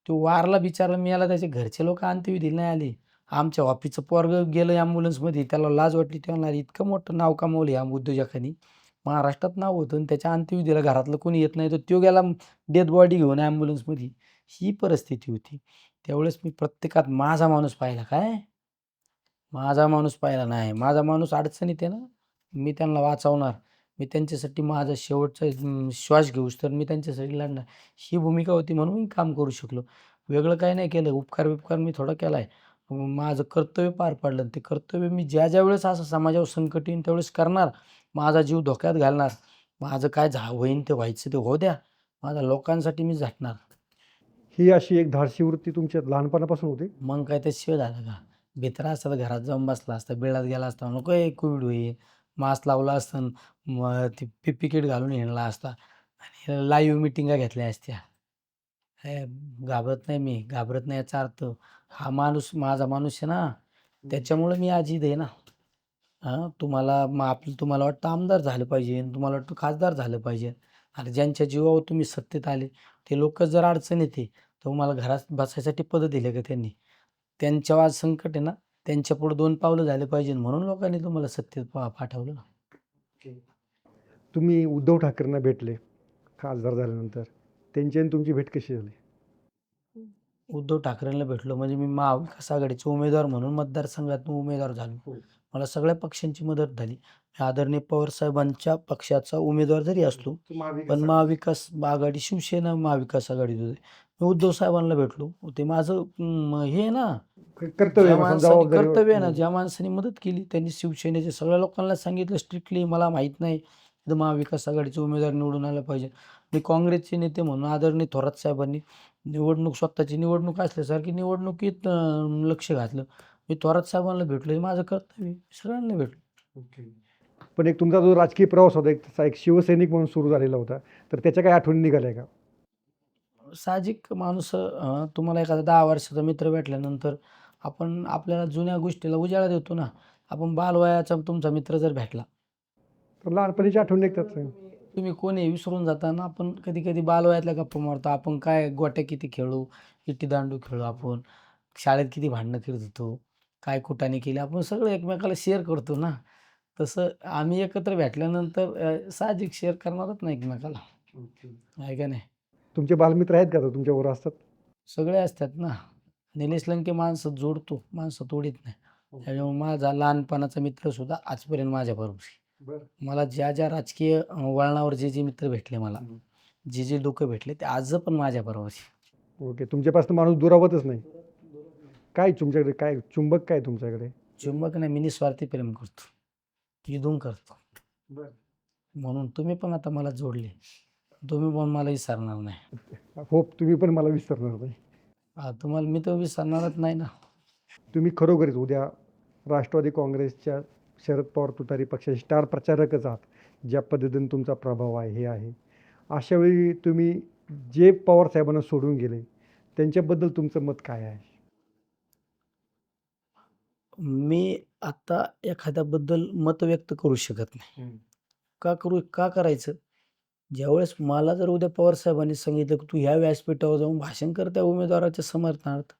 तो वारला बिचारा, मेला, त्याचे घरचे लोक अंत्यविधीला नाही आले. आमच्या ऑफिसचं पोरगं गेलं ॲम्ब्युलन्समध्ये, त्याला लाज वाटली. तेव्हा इतकं मोठं नाव कमावलं या उद्योजकांनी. महाराष्ट्रात नाव होतं आणि त्याच्या अंत्यविधीला घरातलं कोणी येत नाही, तर तो गेला डेड बॉडी घेऊन ॲम्ब्युलन्समध्ये. ही परिस्थिती होती. त्यावेळेस मी प्रत्येकात माझा माणूस पाहिला. काय? माझा माणूस पाहिला नाही. माझा माणूस अडचणीत आहे ना, मी त्यांना वाचवणार. मी त्यांच्यासाठी माझा शेवटचा श्वास घेऊस तर मी त्यांच्यासाठी लढणार. ही भूमिका होती म्हणून मी काम करू शकलो. वेगळं काही नाही केलं. उपकार-बिपकार मी थोडा केला आहे. माझं कर्तव्य पार पाडलं. ते कर्तव्य मी ज्या वेळेस असं समाजावर संकट येईन त्यावेळेस करणार. माझा जीव धोक्यात घालणार. माझं काय होईन ते व्हायचं ते होऊ द्या. माझ्या लोकांसाठी मी झटणार. ही अशी एक धाडसी वृत्ती तुमच्या लहानपणापासून होती? मग काय त्याशिवाय झालं का? भित्रा असता तर घरात जाऊन बसला असता, बिळात गेला असता, नको आहे कोविड होईल. मास्क लावला असता, मग ती पीपी किट घालून हिंडला असता आणि लाईव्ह मिटिंगा घेतल्या असत्या. हे घाबरत नाही मी, घाबरत नाही याचा अर्थ हा माणूस माझा माणूस आहे ना, त्याच्यामुळे मी अजित आहे ना. हां, तुम्हाला वाटतं आमदार झालं पाहिजे, तुम्हाला वाटतं खासदार झालं पाहिजे. अरे ज्यांच्या जीवावर तुम्ही सत्तेत आले, ते लोकच जर अडचणीत आहे, तर तुम्हाला घरात बसायसाठी पदं दिले का त्यांनी? त्यांच्यावर आज संकट आहे ना, त्यांच्यापुढे 2 पावलं झाले पाहिजे म्हणून लोकांनी तुम्हाला सत्तेत पाठवलं ना. तुम्ही उद्धव ठाकरेंना भेटले खासदार झाल्यानंतर, त्यांची आणि तुमची भेट कशी झाली? उद्धव ठाकरेंना भेटलो म्हणजे मी महाविकास आघाडीचे उमेदवार म्हणून मतदारसंघातून उमेदवार झालो. मला सगळ्या पक्षांची मदत झाली. मी आदरणीय पवारसाहेबांच्या पक्षाचा उमेदवार जरी असलो, पण महाविकास आघाडी, शिवसेना महाविकास आघाडीत होते. मी उद्धव साहेबांना भेटलो. ते माझं हे आहे ना, कर्तव्य ज्या आहे, माणसाने जबाबदारी. कर्तव्य आहे ना, ज्या माणसाने मदत केली त्यांनी शिवसेनेच्या सगळ्या लोकांना सांगितलं स्ट्रिक्टली, मला माहीत नाही इथं महाविकास आघाडीचे उमेदवार निवडून आला पाहिजे. मी काँग्रेसचे नेते म्हणून आदरणीय थोरात साहेबांनी स्वतःची निवडणूक असल्यासारखी निवडणुकीत लक्ष घातलं. मी थोरात साहेबांना भेटलो, हे माझं कर्तव्य आहे. सगळ्यांना भेटलो. पण एक तुमचा जो राजकीय प्रवास होता, एक तसा एक शिवसैनिक म्हणून सुरू झालेला होता, तर त्याच्या काही आठवणी निघाल्या का? साहजिक माणूस, तुम्हाला एखादा 10 वर्षाचा मित्र भेटल्यानंतर आपण आपल्याला जुन्या गोष्टीला उजाळा देतो ना. आपण बालवयाचा तुमचा मित्र जर भेटला, तर लहानपणीची आठवण निघतात. तुम्ही कोण आहे विसरून जाताना. आपण कधी-कधी बालवयातल्या गप्पा मारतो. आपण काय गोट्या किती खेळू, विटीदांडू खेळू आपण, शाळेत किती भांडणं करत होतो, काय कुटाणे केली, आपण सगळं एकमेकाला शेअर करतो ना. तसं आम्ही एकत्र भेटल्यानंतर साहजिक शेअर करणारच ना एकमेकाला. आहे का नाही? तुमचे बालमित्र आहेत का आता तुमच्याबरोबर असतात? सगळे असतात ना. निलेश लंके माणसं जोडतो, माणसं तोडीत नाही. त्याच्यामुळे माझा लहानपणाचा मित्रसुद्धा आजपर्यंत माझ्याबरोबर आहे. मला ज्या राजकीय वळणावर जे मित्र भेटले मला, जे लोकं भेटले ते आजही पण माझ्याबरोबर आहे. ओके. तुमच्यापासून माणूस दुरावतच नाही. काय तुमच्याकडे, काय चुंबक काय तुमच्याकडे? चुंबक नाही, मी निस्वार्थी प्रेम करतो. इदून करतो. म्हणून तुम्ही पण आता मला जोडले. तुम्ही पण मला विसरणार नाही. होप तुम्ही पण मला विसरणार नाही. तुम्हाला मी तर विसरणारच नाही ना. तुम्ही खरोखरीच उद्या राष्ट्रवादी काँग्रेसच्या शरद पवार तुतारी पक्षाचे स्टार प्रचारकच आहात. ज्या पद्धतीने तुमचा प्रभाव आहे, हे आहे. अशावेळी तुम्ही जे पवार साहेबांना सोडून गेले, त्यांच्याबद्दल तुमचं मत काय आहे? मी आता एखाद्याबद्दल मत व्यक्त करू शकत नाही. का करायचं? ज्यावेळेस मला जर उद्या पवारसाहेबांनी सांगितलं, की तू ह्या व्यासपीठावर जाऊन भाषण कर त्या उमेदवाराच्या समर्थनार्थ,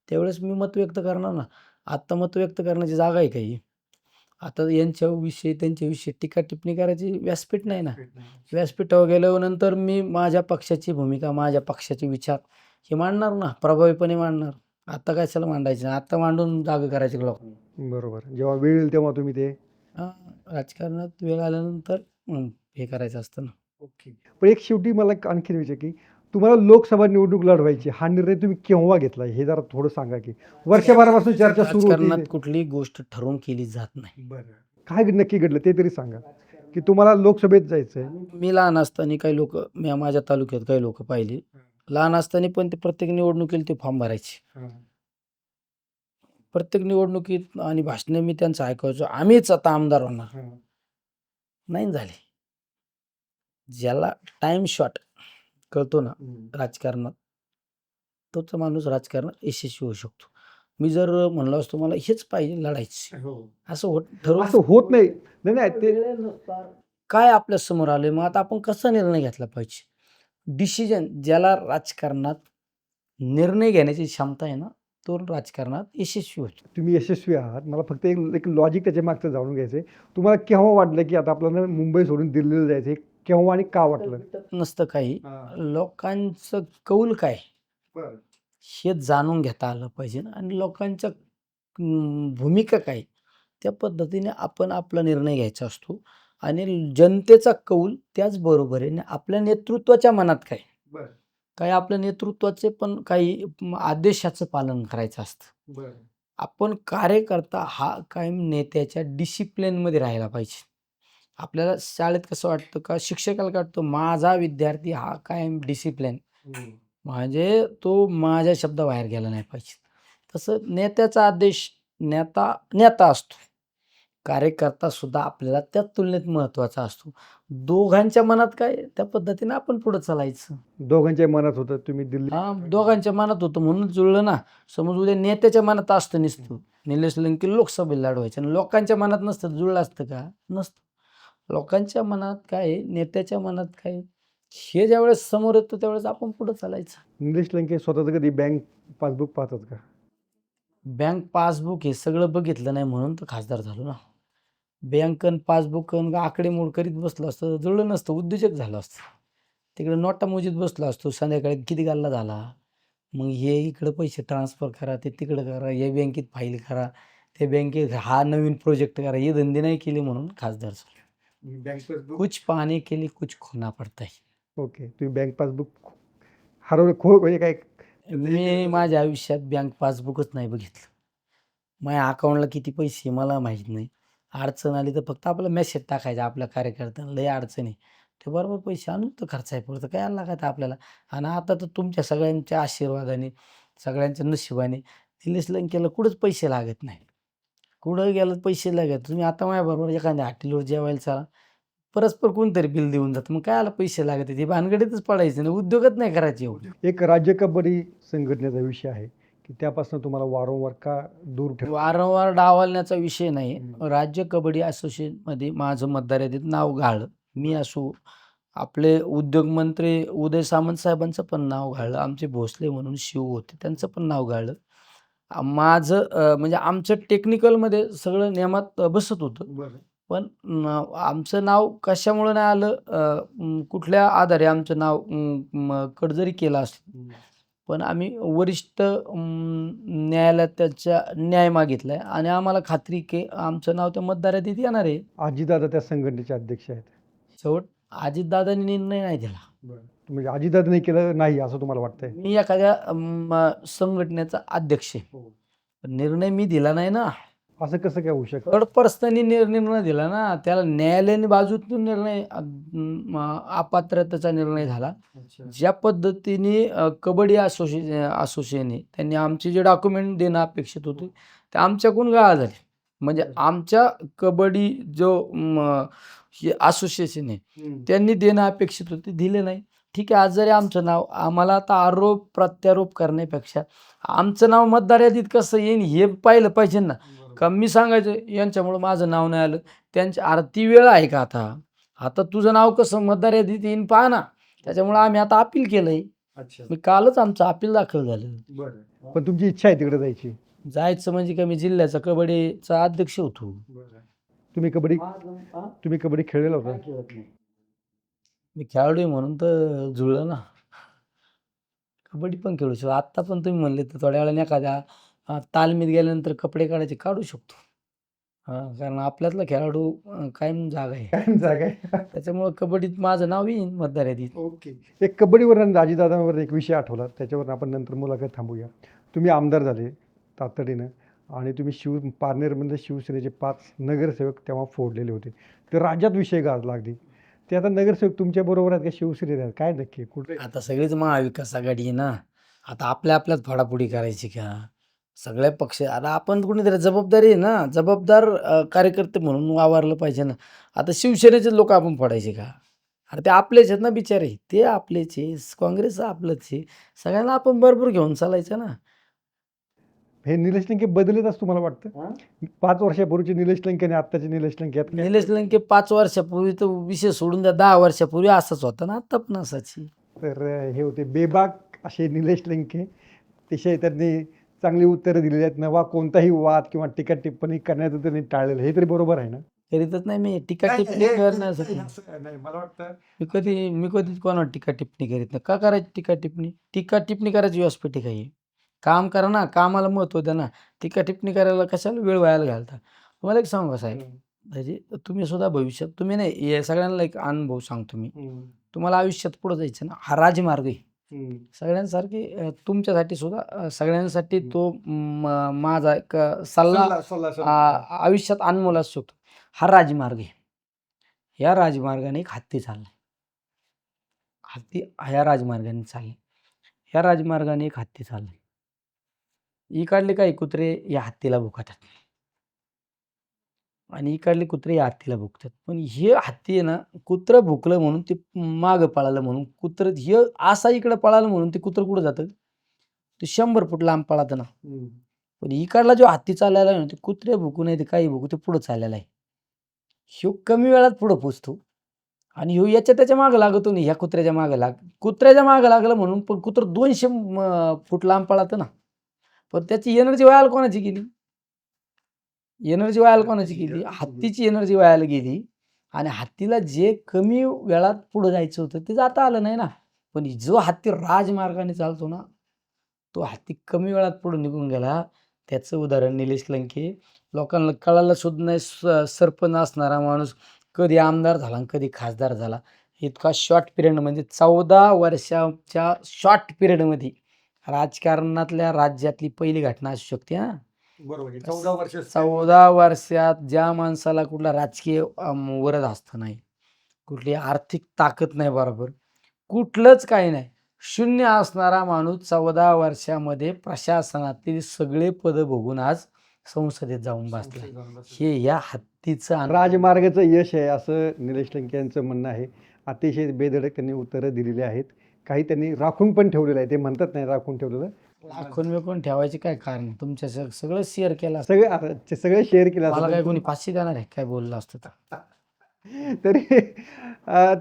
त्यावेळेस मी मत व्यक्त करणार ना. आत्ता मत व्यक्त करण्याची जागा आहे का ही? आता यांच्याविषयी, त्यांच्याविषयी टीका-टिप्पणी करायची व्यासपीठ नाही ना. व्यासपीठावर गेल्यानंतर मी माझ्या पक्षाची भूमिका, माझ्या पक्षाचे विचार हे मांडणार ना, प्रभावीपणे मांडणार. आता कशाला मांडायचं? आता मांडून जागा करायची लोकांना. बरोबर. जेव्हा वेळ येईल तेव्हा तुम्ही ते. हां, राजकारणात वेळ आल्यानंतर हे करायचं असतं ना. ओके. पण एक शेवटी मला आणखीन विचार, की तुम्हाला लोकसभा निवडणूक लढवायची, हा निर्णय तुम्ही केव्हा घेतला? हे जरा थोडं सांगा, की वर्षभरापासून चर्चा सुरू राजकारणात होती. कुठलीही गोष्ट ठरवून केली जात नाही. काय नक्की घडलं ते तरी सांगा, की तुम्हाला लोकसभेत जायचंय? मी लहान असताना काही लोकं, मी माझ्या तालुक्यात काही लोकं पाहिली. लहान असताना पण ते प्रत्येक निवडणुकीला ते फॉर्म भरायचे. प्रत्येक निवडणुकीत आणि भाषणे मी त्यांचं ऐकायचो. आम्हीच आता आमदार होणार. नाही झाले. ज्याला टाईम शॉट कळतो ना राजकारणात, तोच माणूस राजकारणात यशस्वी होऊ शकतो. मी जर म्हणलो असतो मला हेच पाहिजे लढायचं, असं असं होत नाही. नाही नाही ते काय आपल्या समोर आले, मग आता आपण कसा निर्णय घेतला पाहिजे. डिसिजन ज्याला राजकारणात निर्णय घेण्याची क्षमता आहे ना, तो राजकारणात यशस्वी होतो. तुम्ही यशस्वी आहात. मला फक्त एक लॉजिक त्याच्या मागचं जाणून घ्यायचं आहे. तुम्हाला केव्हा वाटलं की आता आपल्याला मुंबई सोडून दिल्लीला जायचं आहे? केव्हा आणि का वाटलं? नसतं काही, हां. लोकांचं कौल काय बरं. हे जाणून घेता आलं पाहिजे आणि लोकांच्या भूमिका काय त्या पद्धतीने आपण आपला निर्णय घ्यायचा असतो आणि जनतेचा कौल त्याचबरोबर आहे आपल्या नेतृत्वाच्या मनात काय बरं. काय आपल्या नेतृत्वाचे पण काही आदेशाचं पालन करायचं असतं. बरं. आपण कार्यकर्ता हा कायम नेत्याच्या डिसिप्लिनमध्ये राहायला पाहिजे. आपल्याला शाळेत कसं वाटतं का शिक्षकाला काय वाटतं माझा विद्यार्थी हा कायम डिसिप्लिन म्हणजे तो माझ्या शब्दाबाहेर गेला नाही पाहिजे. तसं नेत्याचा आदेश नेता नेता असतो. कार्यकर्ता सुद्धा आपल्याला त्या तुलनेत महत्त्वाचा असतो. दोघांच्या मनात काय त्या पद्धतीने आपण पुढे चालायचं. दोघांच्या मनात होतं तुम्ही दिल्ली दोघांच्या मनात होतं म्हणून जुळलं ना. समज उद्या नेत्याच्या मनात असतं नसतं निलेश लंके लोकसभेला लढवायचं आणि लोकांच्या मनात नसतं जुळलं असतं का? नसतं. लोकांच्या मनात काय नेत्याच्या मनात काय हे ज्यावेळेस समोर येतं त्यावेळेस आपण पुढे चालायचं. निलेश लंके स्वतःचं कधी बँक पासबुक पाहतात का? बँक पासबुक हे सगळं बघितलं नाही म्हणून तर खासदार झालो ना. बँक आणि पासबुक आणि आकडेमोड करीत बसलो असतं जुळलं नसतं उद्योजक झालं असतं. तिकडे नोटा मोजीत बसलो असतो संध्याकाळी किती गल्ला झाला. मग हे इकडं पैसे ट्रान्सफर करा ते तिकडं करा या बँकेत फाईल करा त्या बँकेत हा नवीन प्रोजेक्ट करा हे धंदे नाही केले म्हणून खासदार झालो. बँक पासबुक कुछ पाने के लिए कुछ खोना पडता है. ओके. तुम्ही बँक पासबुक हरवलं म्हणजे काय? मी माझ्या आयुष्यात बँक पासबुकच नाही बघितलं. माझ्या अकाउंटला किती पैसे मला माहीत नाही. अडचण आली तर फक्त आपला मेसेज टाकायचा आपल्या कार्यकर्त्यांना लय अडचण आहे. ते बरोबर पैसे आणून तर खर्चाय पुरतं काय लागायचं आपल्याला. आणि आता तर तुमच्या सगळ्यांच्या आशीर्वादाने सगळ्यांच्या नशिबाने निलेश लंकेला कुठंच पैसे लागत नाही. कुठं गेलं पैसे लागत. तुम्ही आता माझ्याबरोबर एखाद्या हॉटेलवर जेवायला चला परस्पर कोणतरी बिल देऊन जातं. मग काय आला पैसे लागत ते भानगडीतच पडायचं नाही उद्योगच नाही करायचे एवढे. एक राज्य कबड्डी संघटनेचा विषय आहे की त्यापासून तुम्हाला वारंवार का दूर ठेव वारंवार डावलण्याचा विषय नाही. राज्य कबड्डी असोसिएशनमध्ये माझं मतदार यादीत नाव घाललं. मी असो आपले उद्योगमंत्री उदय सामंत साहेबांचं पण नाव घाललं. आमचे भोसले म्हणून शिव होते त्यांचं पण नाव घाललं. माझं म्हणजे आमचं टेक्निकलमध्ये सगळं नियमात बसत होतं. बरं. पण आमचं नाव कशामुळं नाही आलं कुठल्या आधारे आमचं नाव कट जरी केलं असलं पण आम्ही वरिष्ठ न्यायालयात त्याचा न्याय मागितलाय आणि आम्हाला खात्री की आमचं नाव त्या मतदार यादीत येणार आहे. आजीदादा त्या संघटनेचे अध्यक्ष आहेत. शेवट अजितदादांनी निर्णय नाही दिला. म्हणजे आजीदादांनी केलं नाही असं तुम्हाला वाटतंय? मी एखाद्या संघटनेचा अध्यक्ष आहे. पण निर्णय मी दिला नाही ना. असं कसं काय होऊ शकतं? थर्ड पर्सननी निर्णय दिला ना. त्याला न्यायालयाने बाजूतून निर्णय अपात्रतेचा निर्णय झाला. ज्या पद्धतीने कबड्डी असोसिएशन आहे त्यांनी आमचे जे डॉक्युमेंट देणं अपेक्षित होते ते आमच्याकडून गहाळ झाले. म्हणजे आमच्या कबड्डी जो हे असोसिएशन आहे त्यांनी देणं अपेक्षित होते दिले नाही. ठीक आहे आज जरी आमचं नाव आम्हाला आता आरोप प्रत्यारोप करण्यापेक्षा आमचं नाव मतदार यादीत कसं येईन हे पाहिलं पाहिजे ना. का मी सांगायचं यांच्यामुळं माझं नाव नाही आलं त्यांची आरती वेळ आहे का आता तुझं नाव कसं मतदार यादीत येईन पहा ना. त्याच्यामुळं आम्ही आता अपील केलंय. मी कालच आमचं अपील दाखल झालं. बरं. पण तुमची इच्छा आहे तिकडे जायची? जायचं म्हणजे का मी जिल्ह्याचा कबड्डीचा अध्यक्ष होतो. तुम्ही कबड्डी खेळलेला होता? मी खेळाडू आहे म्हणून तर जुळलं ना. कबड्डी पण खेळू शकतो. आत्ता पण तुम्ही म्हणले तर थोड्या वेळाने एखाद्या तालमीत गेल्यानंतर कपडे काढायचे काढू शकतो. कारण आपल्यातला खेळाडू कायम जागा आहे. काय जागा आहे? त्याच्यामुळं कबड्डीत माझं नाव येईन मतदार यादीत. ओके. एक कबड्डीवर आजीदादांवर एक विषय आठवला त्याच्यावर आपण नंतर मुलाखत थांबूया. तुम्ही आमदार झाले तातडीनं आणि तुम्ही पारनेरमध्ये शिवसेनेचे 5 नगरसेवक तेव्हा फोडलेले होते. ते राज्यात विषय गाजला अगदी. ते आता नगरसेवक तुमच्या बरोबर आहेत का शिवसेनेत आहेत? काय नक्की कुठे? आता सगळीच महाविकास आघाडी आहे ना. आता आपल्यात फोडाफोडी करायची का? सगळ्या पक्ष आता आपण कुणीतरी जबाबदारी आहे ना. जबाबदार कार्यकर्ते म्हणून वावरलं पाहिजे ना. आता शिवसेनेचे लोक आपण फोडायचे का? अरे ते आपलेच आहेत ना बिचारे. ते आपलेच आहे. काँग्रेस आपलंच आहे. सगळ्यांना आपण बरोबर घेऊन चालायचं ना. हे निलेश लंके बदलत असं तुम्हाला वाटतं? 5 वर्षापूर्वीचे निलेश लंके आणि आत्ताचे निलेश लंके यात काय? निलेश लंके 5 वर्षापूर्वी तर विषय सोडून द्या, 10 वर्षापूर्वी असंच होतं ना, आता पण असाची. तर हे होते बेबाक असे निलेश लंके. अतिशय त्यांनी चांगली उत्तरं दिलेली आहेत. नवा कोणताही वाद किंवा टीका टिप्पणी करण्याचं त्यांनी टाळलेलं, हे तरी बरोबर आहे ना? करीतच नाही मी टीका टिप्पणी करण्यासाठी. नाही, मला वाटतं मी कधीच कोणावर टीका टिप्पणी करीत नाही. का करायची टीका टिप्पणी? टीका टिप्पणी करायची व्यासपीठ आहे काही. काम करा ना, कामाला महत्त्व द्या ना. टीका टिप्पणी करायला कशाला वेळ वायाला घालता. तुम्हाला एक सांगू का साहेब, म्हणजे तुम्ही सुद्धा भविष्यात तुम्ही नाही, या सगळ्यांना एक अनुभव सांगतो मी. तुम्हाला आयुष्यात पुढे जायचं ना, हा राजमार्ग आहे. सगळ्यांसारखी तुमच्यासाठी सुद्धा सगळ्यांसाठी तो माझा एक सल्ला आयुष्यात अनमोल असू शकतो. हा राजमार्ग आहे. या राजमार्गाने एक हत्ती चाललाय. हत्ती ह्या राजमार्गाने चालले. ह्या राजमार्गाने एक हत्ती चाललाय. इकडले काही कुत्रे या हत्तीला भुकतात आणि इकडले कुत्रे या हत्तीला भुकतात. पण हे हत्ती आहे ना, कुत्रं भुकलं म्हणून ते मागं पळालं म्हणून कुत्रं हे असा इकडं पळालं म्हणून ते कुत्रं कुठं जातं? ते 100 फूट लांब पळातं ना. पण इकडला जो हत्ती चाललेला आहे ना, ते कुत्रे भुकू नाही ते काही भुकू, ते पुढं चाललेला आहे. ह्यो कमी वेळात पुढं पोचतो आणि ह्यो याच्या त्याच्या मागं लागतो नाही, ह्या कुत्र्याच्या मागं कुत्र्याच्या मागं लागलं म्हणून पण कुत्रं 200 फूट लांब पळातं ना. पण त्याची एनर्जी वायाला कोणाची गेली? एनर्जी वायाला कोणाची गेली? हत्तीची एनर्जी वायाला गेली आणि हत्तीला जे कमी वेळात पुढं जायचं होतं ते जाता आलं नाही ना. पण जो हत्ती राजमार्गाने चालतो ना, तो हत्ती कमी वेळात पुढे निघून गेला. त्याचं उदाहरण निलेश लंके. लोकांना कळायला सुद्धा नाही, सरपंच असणारा माणूस कधी आमदार झाला आणि कधी खासदार झाला. इतका शॉर्ट पिरियड म्हणजे 14 वर्षाच्या शॉर्ट पिरियडमध्ये राजकारणातल्या राज्यातली पहिली घटना असू शकते हां. बरोबर आहे. 14 वर्ष 14 वर्षात ज्या माणसाला कुठला राजकीय वरद असतं नाही, कुठली आर्थिक ताकद नाही बरोबर, कुठलंच काही नाही. शून्य असणारा माणूस 14 वर्षामध्ये प्रशासनातील सगळे पद भोगून आज संसदेत जाऊन बसलाय. हे या हत्तीचं राजमार्गाचं यश आहे असं निलेश लंके यांचं म्हणणं आहे. अतिशय बेधडक त्यांनी उत्तरं दिलेली आहेत. काही त्यांनी राखून पण ठेवलेलं आहे. ते म्हणतात नाही राखून ठेवलेलं. राखून बिखून ठेवायचे काय कारण? तुमच्या सगळं शेअर केलं असतं. सगळे शेअर केलं मला असतं. काय कोणी फाशी देणार आहे काय बोललं असतं तर? तरी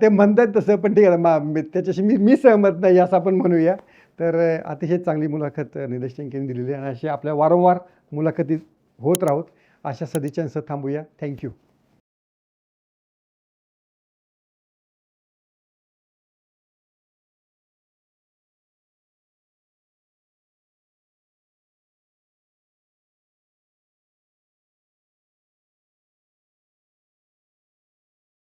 ते म्हणतात तसं, पण ठीक आहे त्याच्याशी मी सहमत नाही असं आपण म्हणूया. तर अतिशय चांगली मुलाखत निलेश लंकेंनी दिलेली आहे आणि अशी आपल्या वारंवार मुलाखती होत राहूत अशा सदिच्छांसह थांबूया. थँक्यू.